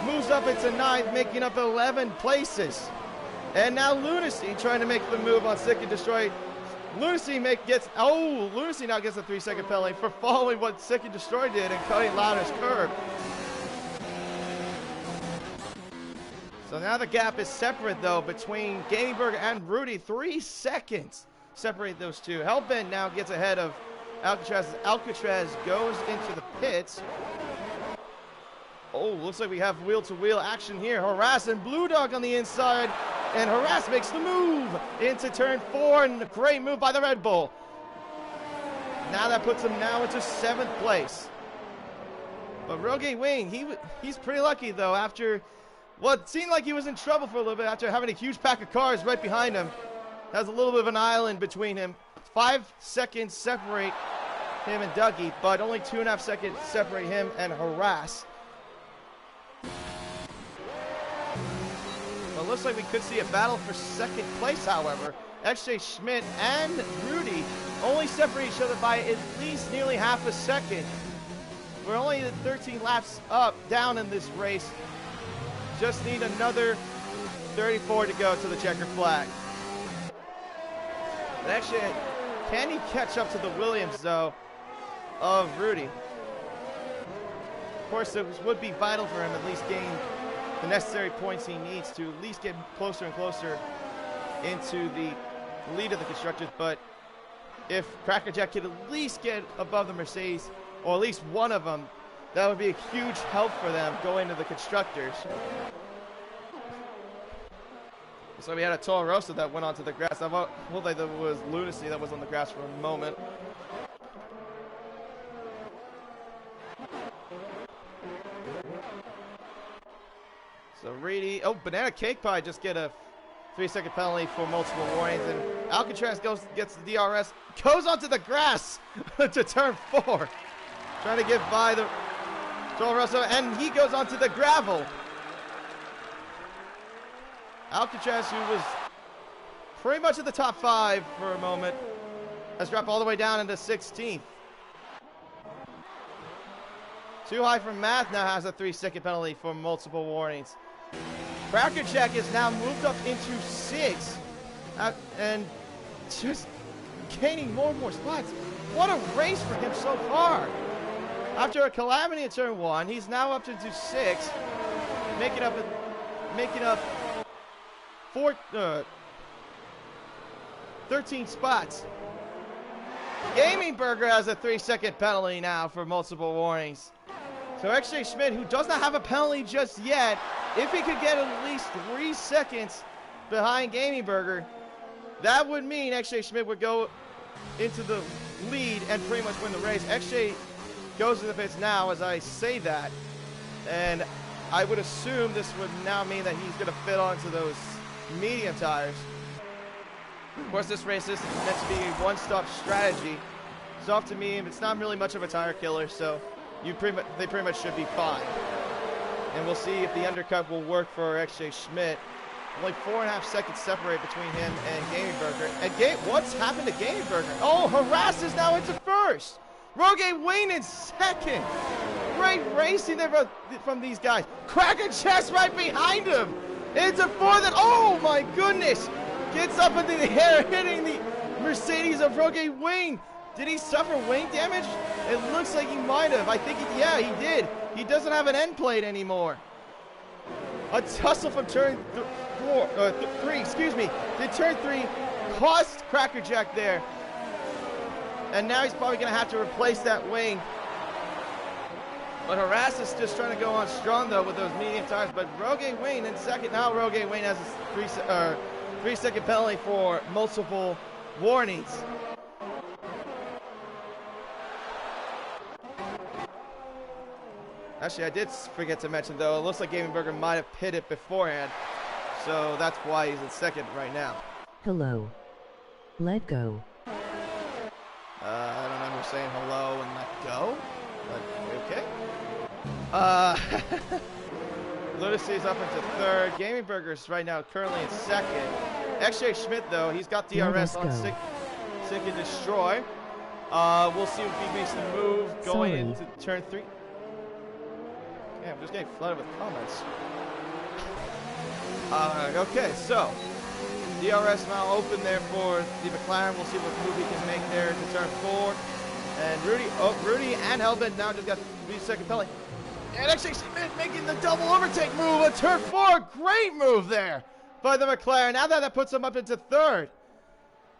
moves up into 9th, making up 11 places. And now Lunacy trying to make the move on Sick and Destroy. Lunacy now gets a 3-second penalty for following what Sick and Destroy did and cutting Loudest Curve. So now the gap is separate though between Gamingberg and Rudy. 3 seconds separate those two. Hellbent now gets ahead of Alcatraz. Alcatraz goes into the pits. Oh, looks like we have wheel-to-wheel action here. Harass and Blue Dog on the inside. And Harass makes the move into turn 4. And a great move by the Red Bull. Now that puts him now into 7th place. But Rogue Wing, he's pretty lucky, though, after what seemed like he was in trouble for a little bit after having a huge pack of cars right behind him. Has a little bit of an island between him. 5 seconds separate him and Dougie, but only 2.5 seconds separate him and Harass. Well, it looks like we could see a battle for 2nd place, however. XJ Schmidt and Rudy only separate each other by at least nearly half a second. We're only 13 laps down in this race. Just need another 34 to go to the checkered flag. But actually, can he catch up to the Williams, though, of Rudy? Of course, it would be vital for him at least gain the necessary points he needs to at least get closer and closer into the lead of the constructors. But if Crackerjack could at least get above the Mercedes, or at least one of them, that would be a huge help for them going to the constructors. So we had a Toro Rosso that went onto the grass. I looked like there was Lunacy that was on the grass for a moment. So Reedy, Banana Cake Pie just get a 3-second penalty for multiple warnings, and Alcatraz gets the DRS, goes onto the grass to turn 4, trying to get by the Toro Rosso, and he goes onto the gravel. Alcatraz, who was pretty much at the top 5 for a moment, has dropped all the way down into 16th. Too High from Math now has a 3-second penalty for multiple warnings. Crackerjack is now moved up into 6th and just gaining more and more spots. What a race for him so far. After a calamity in turn 1, he's now up into 6th, making up 13 spots. Gaming Burger has a 3-second penalty now for multiple warnings. So XJ Schmidt, who does not have a penalty just yet, if he could get at least 3 seconds behind Gaming Burger, that would mean XJ Schmidt would go into the lead and pretty much win the race. XJ goes to the pits now as I say that, and I would assume this would now mean that he's going to fit onto those medium tires. Of course, this race is meant to be a one-stop strategy. Soft to medium, it's not really much of a tire killer, so they pretty much should be fine. And we'll see if the undercut will work for XJ Schmidt. Only 4.5 seconds separate between him and Gaming Burger. And what's happened to Gaming Burger? Oh, Harass is now into first. Rogue Wayne in second. Great racing there from these guys. Cracker Chest right behind him. Into fourth, and oh my goodness. Gets up into the air, hitting the Mercedes of Rogue Wayne. Did he suffer wing damage? It looks like he might have. I think, yeah, he did. He doesn't have an end plate anymore. A tussle from turn three, excuse me. Did turn 3 cost Crackerjack there? And now he's probably going to have to replace that wing. But Harass is just trying to go on strong, though, with those medium tires. But Rogue Wayne in second. Now Rogue Wayne has a 3-second penalty for multiple warnings. Actually, I did forget to mention, though, it looks like Gaming Burger might have pitted beforehand. So that's why he's in second right now. Hello. Let go. I don't know who's saying hello and let go, but okay. Lunacy's up into third. Gaming Burger's right now currently in second. XJ Schmidt, though, he's got DRS on Seek and Destroy. We'll see if he makes the move going into turn 3. Yeah, I'm just getting flooded with comments. Okay, so DRS now open there for the McLaren. We'll see what move he can make there to turn 4. And Rudy and Hellbent now just got 3-second penalty. And actually Schmidt making the double overtake move at turn 4. Great move there by the McLaren. Now that puts him up into third.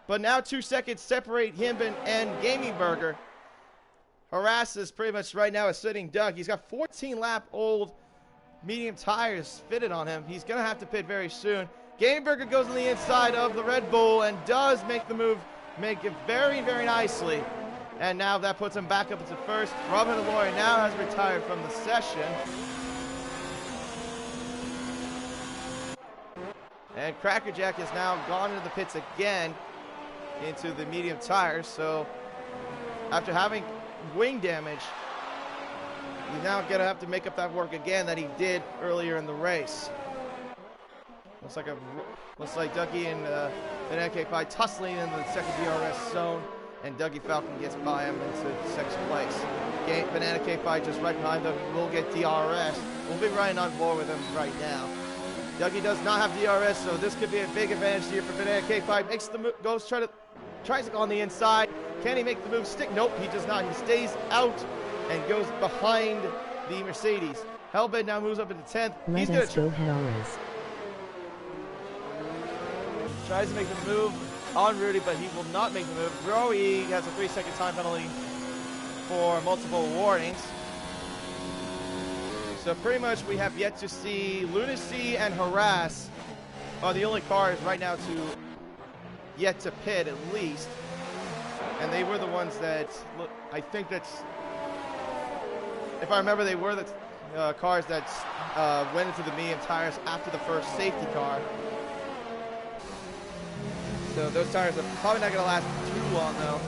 But now 2 seconds separate him and Gaming Burger. Harass is pretty much right now a sitting duck. He's got 14-lap-old medium tires fitted on him. He's going to have to pit very soon. Gaming Burger goes on the inside of the Red Bull and does make the move, make it very, very nicely. And now that puts him back up into first. Robin Aloy now has retired from the session. And Crackerjack has now gone into the pits again into the medium tires. So after having wing damage, he's now going to have to make up that work again that he did earlier in the race. Looks like Dougie and Banana Cake Pie tussling in the second DRS zone, and Dougie Falcon gets by him into second place. Banana Cake Pie just right behind him will get DRS. We'll be riding on board with him right now. Dougie does not have DRS, so this could be a big advantage here for Banana Cake Pie. Makes the move, tries to go on the inside. Can he make the move stick? Nope, he does not. He stays out and goes behind the Mercedes. Hellbed now moves up into 10th. Let us go, Harris. Tries to make the move on Rudy, but he will not make the move. Roe has a 3-second time penalty for multiple warnings. So pretty much we have yet to see Lunacy and Harass are the only cars right now to yet to pit at least. And they were the ones that, I think that's, if I remember, they were the cars that went into the medium tires after the first safety car. So those tires are probably not going to last too long, though.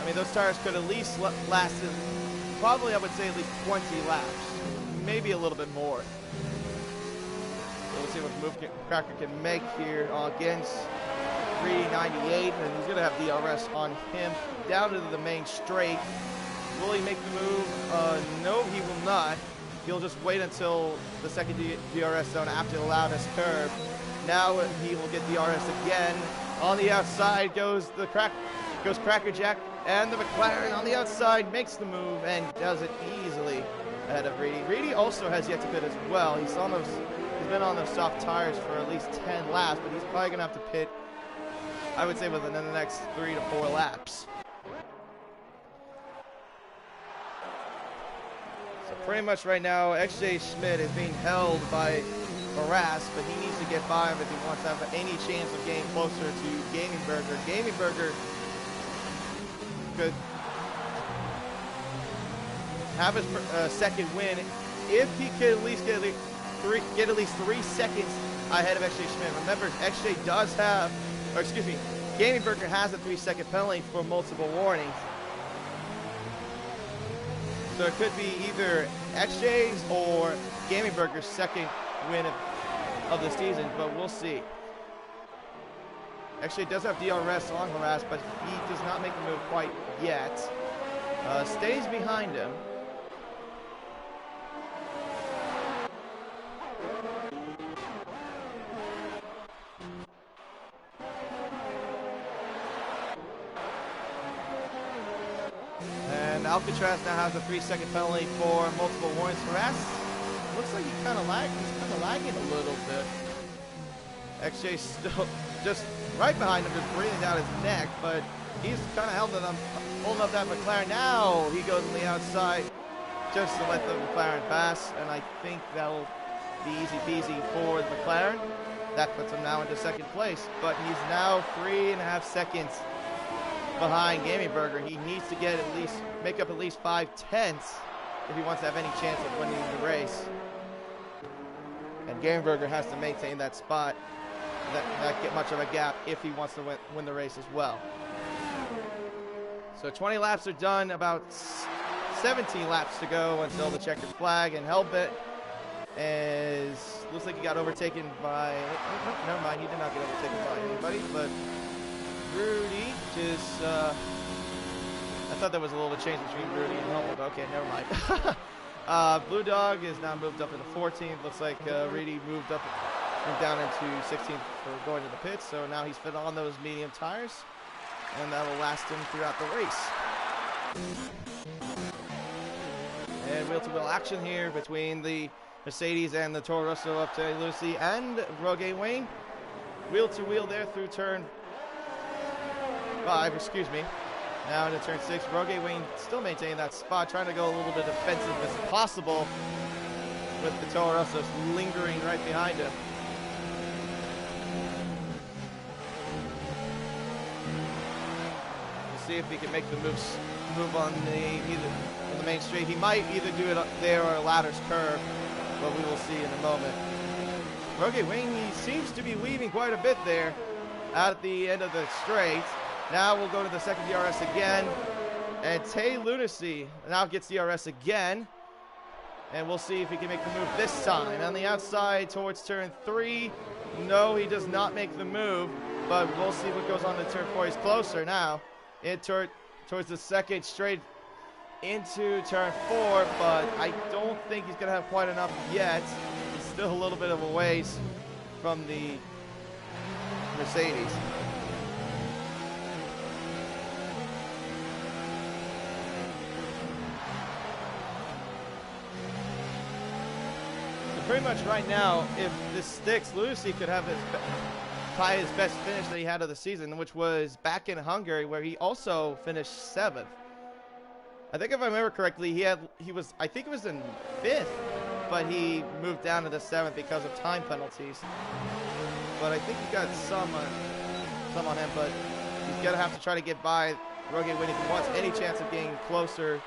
I mean, those tires could at least last, probably I would say at least 20 laps. Maybe a little bit more. So we'll see what move Cracker can make here against 398, and he's going to have DRS on him down to the main straight. Will he make the move? No, he will not. He'll just wait until the second DRS zone after the loudest curve. Now he will get DRS again. On the outside goes Crackerjack, and the McLaren on the outside makes the move and does it easily ahead of Reedy. Reedy also has yet to pit as well. He's been on those soft tires for at least 10 laps, but he's probably going to have to pit, I would say, within the next 3 to 4 laps. pretty much right now, XJ Schmidt is being held by Harass, but he needs to get by him if he wants to have any chance of getting closer to Gaming Burger. Gaming Burger could have his second win if he could at least get at least 3 seconds ahead of XJ Schmidt. Remember, XJ does have, or excuse me, Gaming Burger has a 3-second penalty for multiple warnings. So it could be either XJ's or Gaming Burger's second win of the season, but we'll see. XJ does have DRS on Harass, but he does not make the move quite yet. Stays behind him. And Alcatraz now has a 3-second penalty for multiple warnings. Harass looks like he's kind of lagging a little bit. XJ still just right behind him, just breathing down his neck, but he's kind of holding up that McLaren. Now he goes on the outside just to let the McLaren pass, and I think that'll be easy peasy for the McLaren. That puts him now into second place, but he's now 3.5 seconds behind Gaming Burger. He needs to get make up at least 5/10 if he wants to have any chance of winning the race. And Gaming Burger has to maintain that spot, not get much of a gap if he wants to win the race as well. So 20 laps are done, about 17 laps to go until the checkered flag, and Hellbit looks like he got overtaken by, oh, never mind, he did not get overtaken by anybody, but Rudy just, I thought there was a little change between Rudy and Hellbit, but okay, never mind. Blue Dog is now moved up into 14th. Looks like Rudy moved down into 16th for going to the pits, so now he's fit on those medium tires, and that will last him throughout the race. And wheel-to-wheel action here between the Mercedes and the Toro Rosso up to Lucy and Rogue Wayne. Wheel-to-wheel there through turn 5, excuse me. Now into turn 6, Rogue Wayne still maintaining that spot, trying to go a little bit defensive as possible with the Toro Rosso lingering right behind him. See if he can make the move on the main straight. He might either do it up there or a ladder's curve, but we will see in a moment. Rogue Wayne, he seems to be leaving quite a bit there at the end of the straight. Now we'll go to the second DRS again, and Tay Lunacy now gets DRS again, and we'll see if he can make the move this time. On the outside towards turn 3, no, he does not make the move, but we'll see what goes on to turn 4. He's closer now. Towards the second straight into turn 4, but I don't think he's going to have quite enough yet. He's still a little bit of a ways from the Mercedes. So pretty much right now, if this sticks, Lucy could have probably his best finish that he had of the season, which was back in Hungary, where he also finished 7th. I think if I remember correctly, I think it was in 5th, but he moved down to the 7th because of time penalties. But I think he got some on him, but he's gonna have to try to get by Rogue Wayne if he wants any chance of getting closer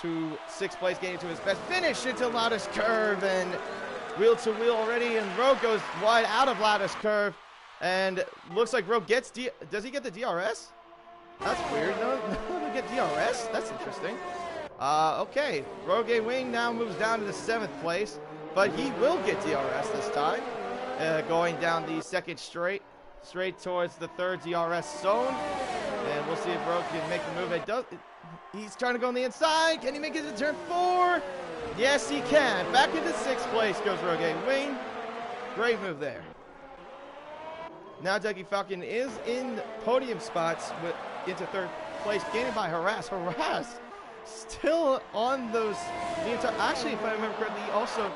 to 6th place, getting to his best finish into lattice curve, and wheel to wheel already, and Rogue goes wide out of lattice curve. And looks like Rogue gets does he get the DRS? That's weird. No, doesn't get DRS. That's interesting. Okay, Rogue Wayne now moves down to the 7th place, but he will get DRS this time, going down the second straight towards the 3rd DRS zone, and we'll see if Rogue can make the move. He's trying to go on the inside. Can he make it to turn 4? Yes, he can. Back into 6th place goes Rogue Wayne. Great move there. Now Dougie Falcon is in podium spots into 3rd place, gained by Harass. Harass still on those medium tires. Actually, if I remember correctly, he also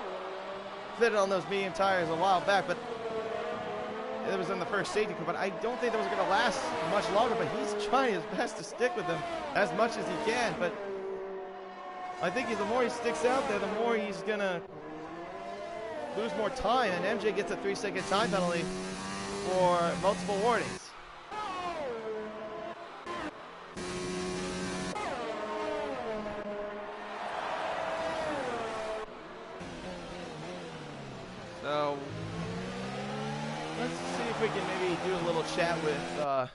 fitted on those medium tires a while back, but it was in the first safety car, but I don't think that was going to last much longer, but he's trying his best to stick with them as much as he can, but I think the more he sticks out there, the more he's gonna lose more time, and MJ gets a 3-second time penalty for multiple warnings. So let's see if we can maybe do a little chat with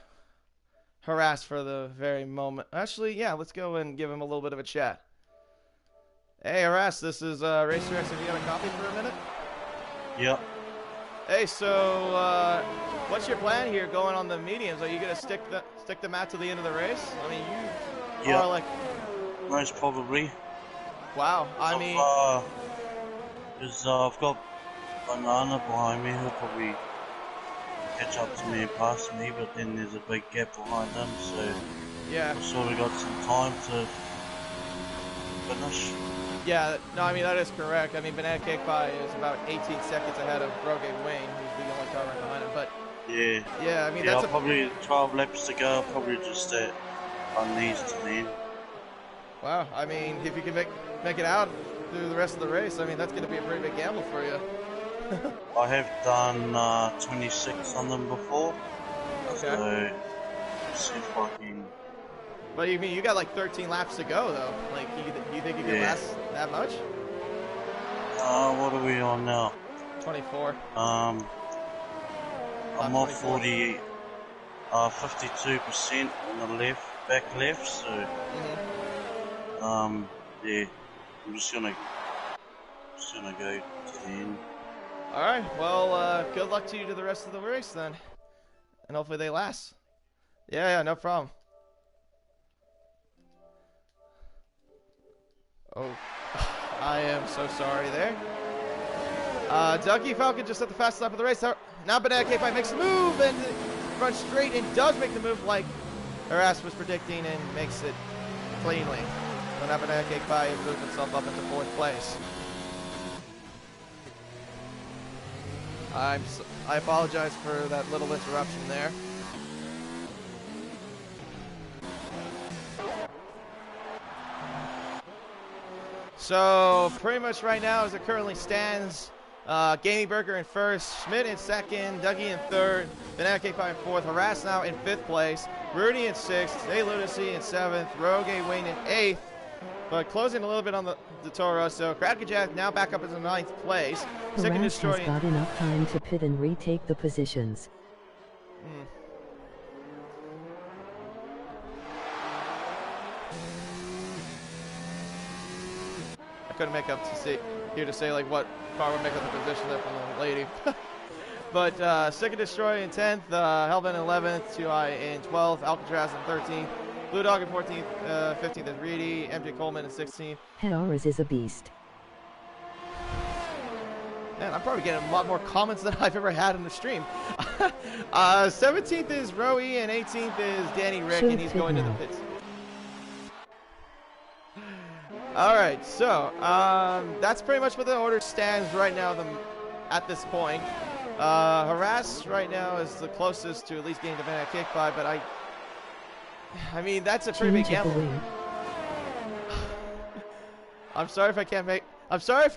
Harass for the very moment. Actually, yeah, let's go and give him a little bit of a chat. Hey, Harass, this is Racer X. Have you got a copy for a minute? Yep. Hey, so what's your plan here going on the mediums? Are you gonna stick them out to the end of the race? I mean, you are like most probably. Wow. I mean, because I've got Banana behind me, he'll probably catch up to me and pass me, but then there's a big gap behind him, so yeah, I've sort of got some time to finish. Yeah, no, I mean, that is correct. I mean, Banana Cake Pie is about 18 seconds ahead of Rogue Wayne, who's the only car right behind him. But yeah, I mean, that's probably 12 laps to go. I'll probably just on these to the end. Wow, I mean, if you can make it out through the rest of the race, I mean, that's going to be a pretty big gamble for you. I have done 26 on them before. Okay. So, let's see if I can. But you mean you got like 13 laps to go, though? Like, you think you can last that much? What are we on now? 24. I'm off 40, 52% on the back left. So, yeah, I'm just gonna go to the end. All right. Well, good luck to you to the rest of the race then, and hopefully they last. Yeah, no problem. Oh, I am so sorry there. Dougie Falcon just at the fastest lap of the race. Now Banana Cake Pie makes a move and runs straight and does make the move like Harass was predicting and makes it cleanly. So now Banana Cake Pie has moved himself up into 4th place. I apologize for that little interruption there. So pretty much right now as it currently stands, Gamey Burger in 1st, Schmidt in 2nd, Dougie in 3rd, Banana Cake Pie in 4th, Harass now in 5th place, Rudy in 6th, Jay Lunacy in 7th, Rogue Wayne in 8th, but closing a little bit on the Toro. So Crackerjack now back up into 9th place. Second Harass Destroy. has got enough time to pit and retake the positions. I couldn't make up to say like what car would make up the position there from the lady. But Second Destroy in 10th, Hellbent in 11th, 2i in 12th, Alcatraz in 13th, Blue Dog in 14th, 15th is Reedy, MJ Coleman in 16th. Harass is a beast. Man, I'm probably getting a lot more comments than I've ever had in the stream. 17th is Roe, and 18th is Danny Rick, and he's going to the pits. All right, so that's pretty much what the order stands right now at this point. Harass right now is the closest to at least getting the Banana Cake Pie, but I mean, that's a pretty big gamble. I'm sorry if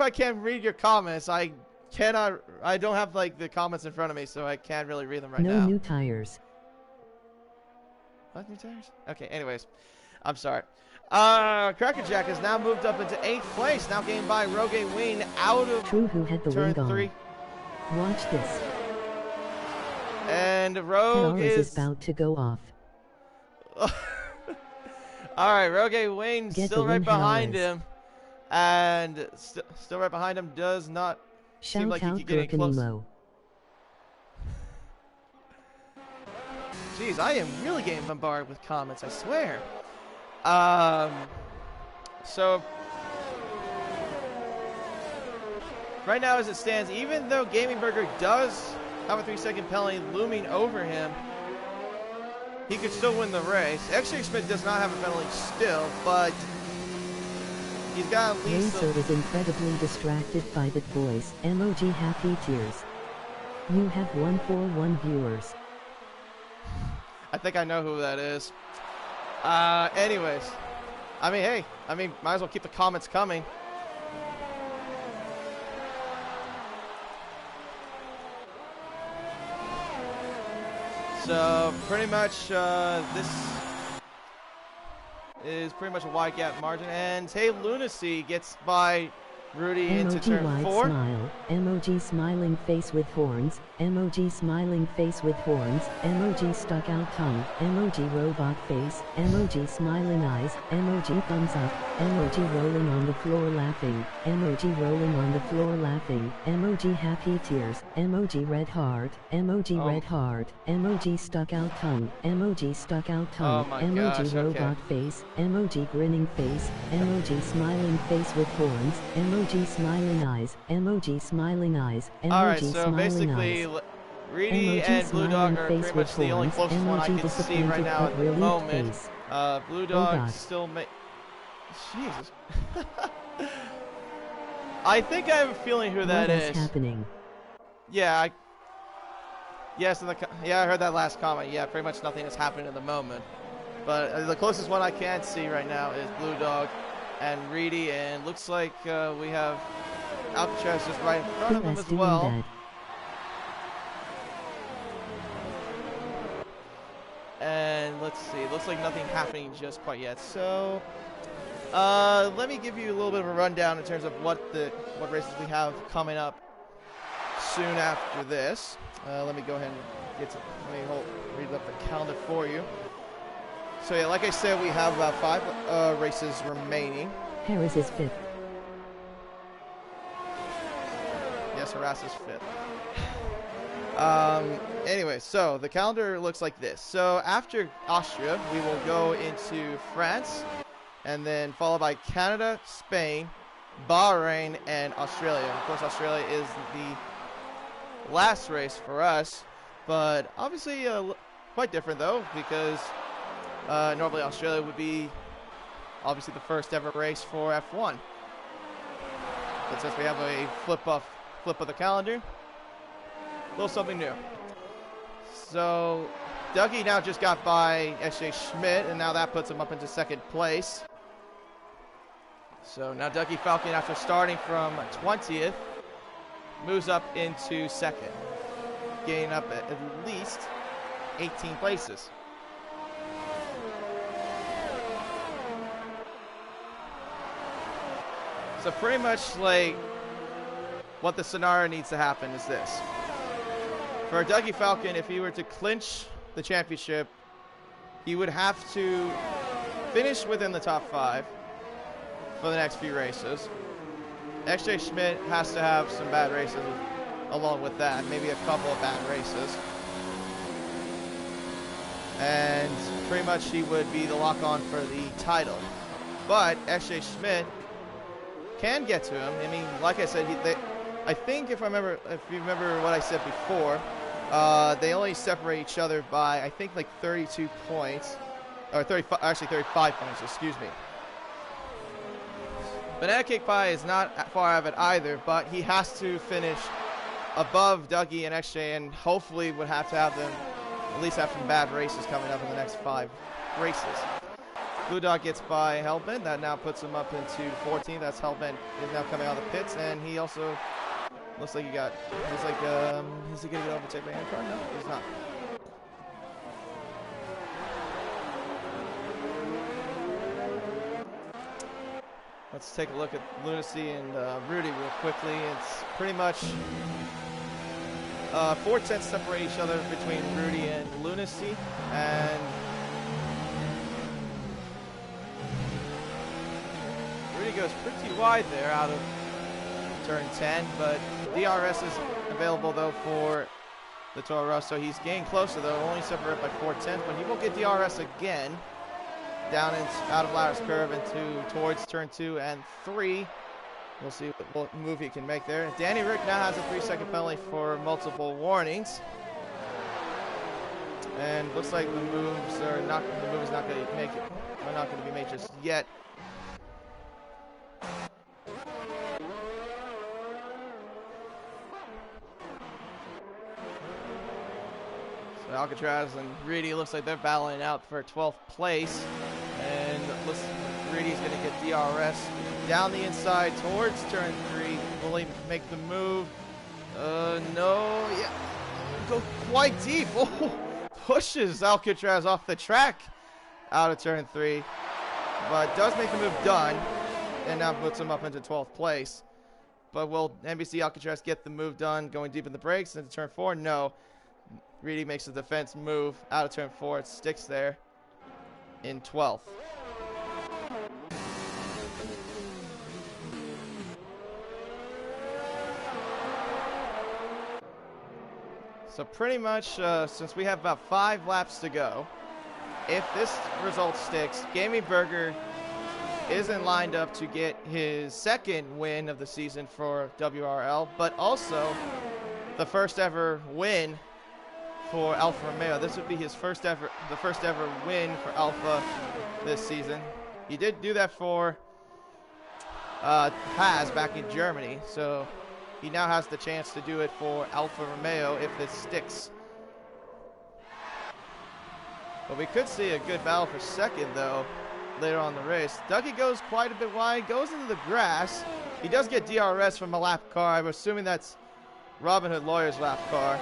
I can't read your comments. I don't have like the comments in front of me, so I can't really read them right now. No new tires. What, new tires? Okay, anyways, I'm sorry. Crackerjack has now moved up into 8th place, now gained by Rogue Wayne out of True, who had the turn wing 3. on. Watch this. And Rogue is about to go off. All right, Rogue Wayne still right behind Harris. him, and still right behind him does not seem like he could get any close. Jeez, I am really getting bombarded with comments, I swear. So right now as it stands, even though Gaming Burger does have a 3-second penalty looming over him, he could still win the race. X-Ray Schmidt does not have a penalty still, but he's got at least... Racer is incredibly distracted by that voice. Emoji happy tears. You have 141 viewers. I think I know who that is. Anyways. I mean, hey, might as well keep the comments coming. So pretty much this is pretty much a wide gap margin, and hey, Lunacy gets by Rudy into turn wide 4. Smile, emoji smiling face with horns, emoji smiling face with horns, emoji stuck out tongue, emoji robot face, emoji smiling eyes, emoji thumbs up, emoji rolling on the floor laughing, emoji rolling on the floor laughing, emoji happy tears, emoji red heart, emoji red heart, emoji stuck out tongue, emoji stuck out tongue, emoji robot face, emoji grinning face, emoji smiling face with horns, emoji smiling eyes, emoji smiling eyes, emoji Alright, so smiling basically, eyes. Reedy and Blue Dog are pretty much the only closest one I can see right now at the moment. Blue Dog still Jesus. I think I have a feeling who that is. What is happening? Yeah, yes, yeah, I heard that last comment. Yeah, pretty much nothing is happening at the moment. But the closest one I can see right now is Blue Dog and Reedy, and looks like we have Alcatraz just right in front of him as well. That? And let's see, looks like nothing happening just quite yet. So let me give you a little bit of a rundown in terms of what races we have coming up soon after this. Let me go ahead and read up the calendar for you. So yeah, like I said, we have about 5 races remaining. Harris is 5th. Yes, Harris is 5th. Anyway, so the calendar looks like this. So after Austria, we will go into France, and then followed by Canada, Spain, Bahrain, and Australia. Of course, Australia is the last race for us, but obviously quite different though, because normally Australia would be obviously the first ever race for F1. But since we have a flip of the calendar, a little something new. So Dougie now just got by S.J. Schmidt, and now that puts him up into 2nd place. So now Dougie Falcon, after starting from 20th, moves up into 2nd, gaining up at least 18 places. So pretty much like what the scenario needs to happen is this. For Dougie Falcon, if he were to clinch the championship, he would have to finish within the top 5 for the next few races. XJ Schmidt has to have some bad races along with that, maybe a couple of bad races. And pretty much he would be the lock-on for the title. But XJ Schmidt can get to him. I mean, like I said, I think if you remember what I said before, they only separate each other by, I think, like 32 points, or 35 points, excuse me. Banana Cake Pie is not far out of it either, but he has to finish above Dougie and XJ, and hopefully would have to have them at least have some bad races coming up in the next 5 races. Blue Dog gets by Hellbent. That now puts him up into 14th. That's Hellbent is now coming out of the pits, and he also looks like is he gonna get overtaken by Handcar? No, he's not. Let's take a look at Lunacy and Rudy real quickly. It's pretty much 4/10 separate each other between Rudy and Lunacy, and Rudy goes pretty wide there out of turn 10, but DRS is available though for the Toro Rosso. He's getting closer though, only separated by 4/10, but he will get DRS again down out of Lattice Curve towards turn 2 and 3. We'll see what move he can make there. Danny Rick now has a 3-second penalty for multiple warnings, and looks like the move is not going to make it. Are not going to be made just yet. So Alcatraz and Reedy looks like they're battling out for 12th place, and Reedy's going to get DRS down the inside towards turn 3. Will he make the move? No. Yeah. Go quite deep. Oh, pushes Alcatraz off the track out of turn 3. But does make the move done. And now puts him up into 12th place. But will NBC Alcatraz get the move done going deep in the brakes into turn 4? No. Reedy makes the defense move out of turn 4. It sticks there in 12th. So pretty much, since we have about 5 laps to go, if this result sticks, Gaming Burger isn't lined up to get his second win of the season for WRL, but also the first ever win for Alfa Romeo. This would be his the first ever win for Alfa this season. He did do that for Haas back in Germany, so he now has the chance to do it for Alfa Romeo if this sticks. But we could see a good battle for second, though, later on in the race. Dougie goes quite a bit wide, goes into the grass. He does get DRS from a lap car. I'm assuming that's Robin Hood Lawyer's lap car.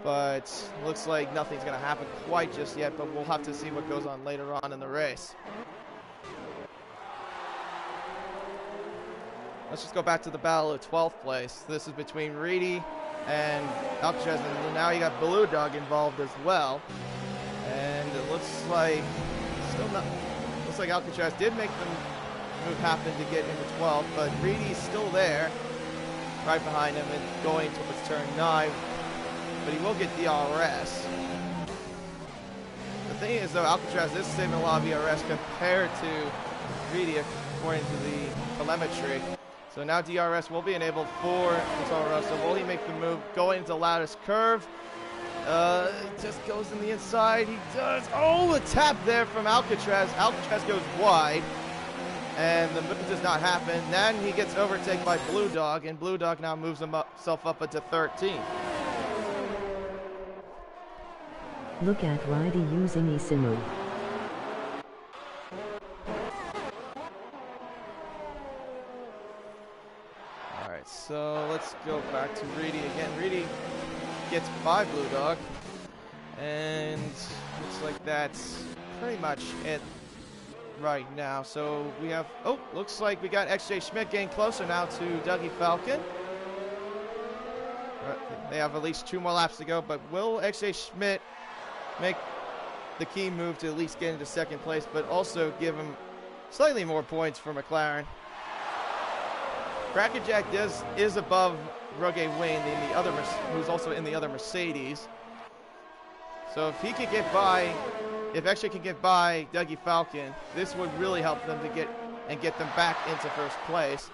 But looks like nothing's going to happen quite just yet, but we'll have to see what goes on later on in the race. Let's just go back to the battle of 12th place. This is between Reedy and Alcatraz, and now you got Blue Dog involved as well. And it looks like Alcatraz did make the move happen to get into 12th, but Reedy's still there, right behind him and going towards turn 9. But he will get DRS. The thing is, though, Alcatraz is saving a lot of DRS compared to Reedy, according to the telemetry. So now DRS will be enabled for Toro Rosso. Will he make the move going into the loudest curve? Just goes in the inside. He does. Oh, a tap there from Alcatraz. Alcatraz goes wide, and the move does not happen. Then he gets overtaken by Blue Dog, and Blue Dog now moves himself up into 13th. Look at Reedy using Isimu. Alright, so let's go back to Reedy again. Reedy gets by Blue Dog, and looks like that's pretty much it right now. So we have, oh, looks like we got XJ Schmidt getting closer now to Dougie Falcon. They have at least 2 more laps to go, but will XJ Schmidt make the key move to at least get into second place, but also give him slightly more points for McLaren? Crackerjack is above Rogue Wayne, who's also in the other Mercedes. So if he could get by, if XJ can get by Dougie Falcon, this would really help them to get them back into first place.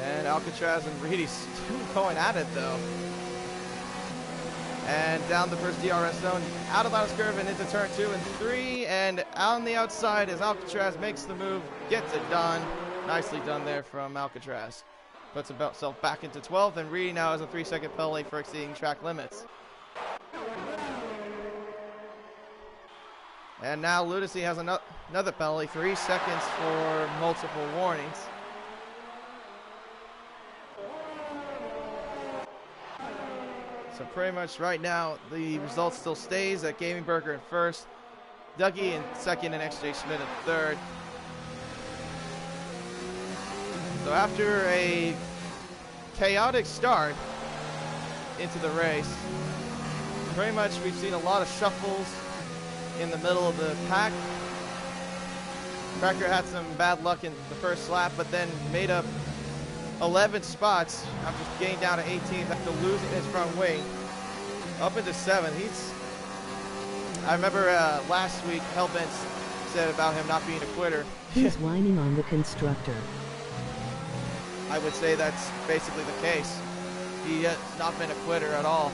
And Alcatraz and Reedy still going at it, though. And down the first DRS zone, out of loudest curve and into turn 2 and 3. And on the outside as Alcatraz makes the move, gets it done. Nicely done there from Alcatraz. Puts himself back into 12th, and Reedy now has a 3-second penalty for exceeding track limits. And now Ludacy has another penalty, 3 seconds for multiple warnings. So pretty much right now, the result still stays at Gaming Burger in first, Dougie in second, and XJ Schmidt in third. So after a chaotic start into the race, pretty much we've seen a lot of shuffles in the middle of the pack. Cracker had some bad luck in the first lap, but then made up 11 spots after getting down to 18th after losing his front wing up into 7th. I remember last week Hellbent said about him not being a quitter. He's whining on the constructor. I would say that's basically the case. He has not been a quitter at all.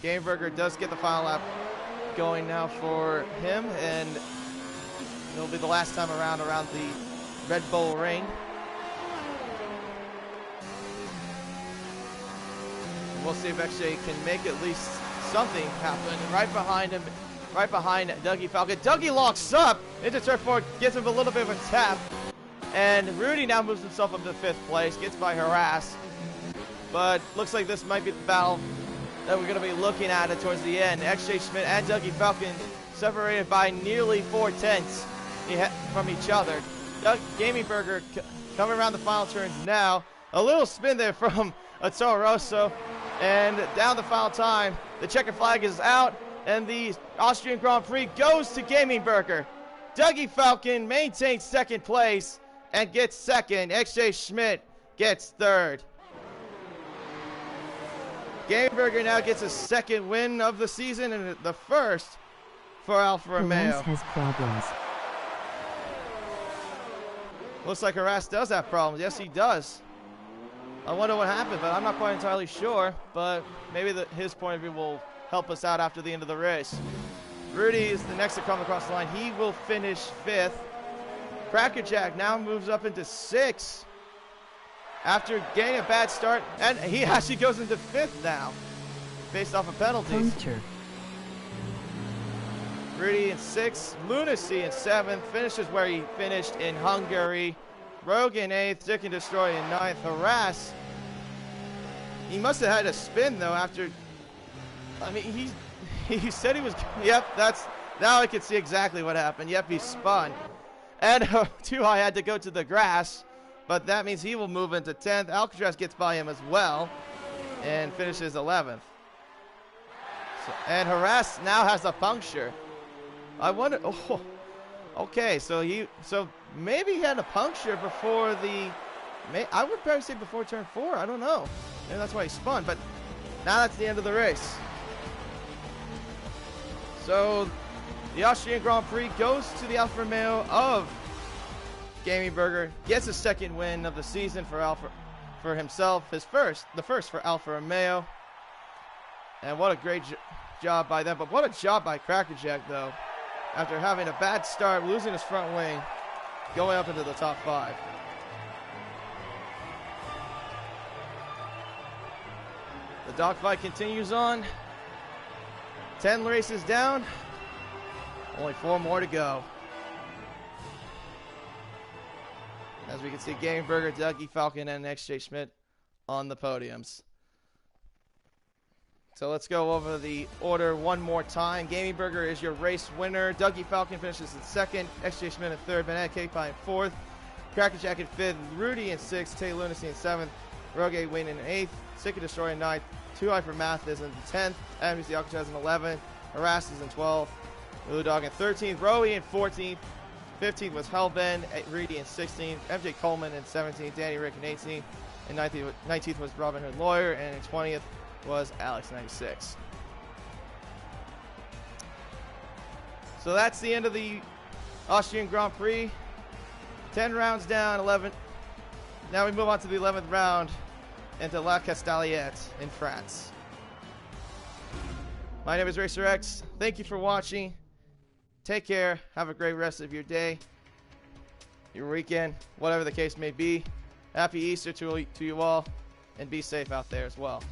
Game Burger does get the final lap going now for him, and it'll be the last time around the Red Bull Ring. we'll see if XJ can make at least something happen. And right behind him, right behind Dougie Falcon. Dougie locks up into turn 4, gives him a little bit of a tap. And Rudy now moves himself up to 5th place, gets by Harass. But looks like this might be the battle that we're going to be looking at it towards the end. XJ Schmidt and Dougie Falcon separated by nearly 4/10 from each other. Gaming Burger coming around the final turns now. A little spin there from Toro Rosso. And down the final time, the checkered flag is out. And the Austrian Grand Prix goes to Gaming Burger. Dougie Falcon maintains 2nd place and gets 2nd. XJ Schmidt gets 3rd. Gaming Burger now gets a 2nd win of the season and the 1st for Alfa Romeo. Harass has problems. Looks like Harass does have problems. Yes, he does. I wonder what happened, but I'm not quite entirely sure. But maybe his point of view will help us out after the end of the race. Rudy is the next to come across the line. He will finish 5th. Crackerjack now moves up into 6th after getting a bad start. And he actually goes into 5th now, based off of penalties. Puncture. Rudy in 6th, Lunacy in 7th, finishes where he finished in Hungary. Rogan 8th, Dick and Destroy in 9th. Harass, he must have had a spin though after, I mean, he said he was, yep, now I can see exactly what happened. Yep, he spun. And Too High had to go to the grass, but that means he will move into 10th. Alcatraz gets by him as well and finishes 11th. And Harass now has a puncture. I wonder, oh, okay, so maybe he had a puncture before I would probably say before turn 4, I don't know. Maybe that's why he spun, but now that's the end of the race. So the Austrian Grand Prix goes to the Alfa Romeo of Gaming Burger, gets his 2nd win of the season for himself, the first for Alfa Romeo. And what a great job by them, but what a job by Crackerjack though. After having a bad start, losing his front wing, going up into the top 5. The dogfight continues on. 10 races down. Only 4 more to go. As we can see, Gaming Burger, Dougie Falcon, and XJ Schmidt on the podiums. So let's go over the order one more time. Gaming Burger is your race winner. Dougie Falcon finishes in 2nd. XJ Schmidt in 3rd. Banana Cake Pie in 4th. Crackerjack in 5th. Rudy in 6th. Tay Lunacy in 7th. Rogue Wayne in 8th. Sick and Destroy in 9th. Too High for Math is in 10th. Adams the Alcatraz in 11th. Harass is in 12th. Lulu Dog in 13th. Rowie in 14th. 15th was Hellbend. Reedy in 16th. MJ Coleman in 17th. Danny Rick in 18th. And 19th was Robin Hood Lawyer. And in 20th was Alex 96. So that's the end of the Austrian Grand Prix. 10 rounds down, 11. Now we move on to the 11th round into La Castelliette in France. My name is Racer X. Thank you for watching. Take care. Have a great rest of your day, your weekend, whatever the case may be. Happy Easter to you all, and be safe out there as well.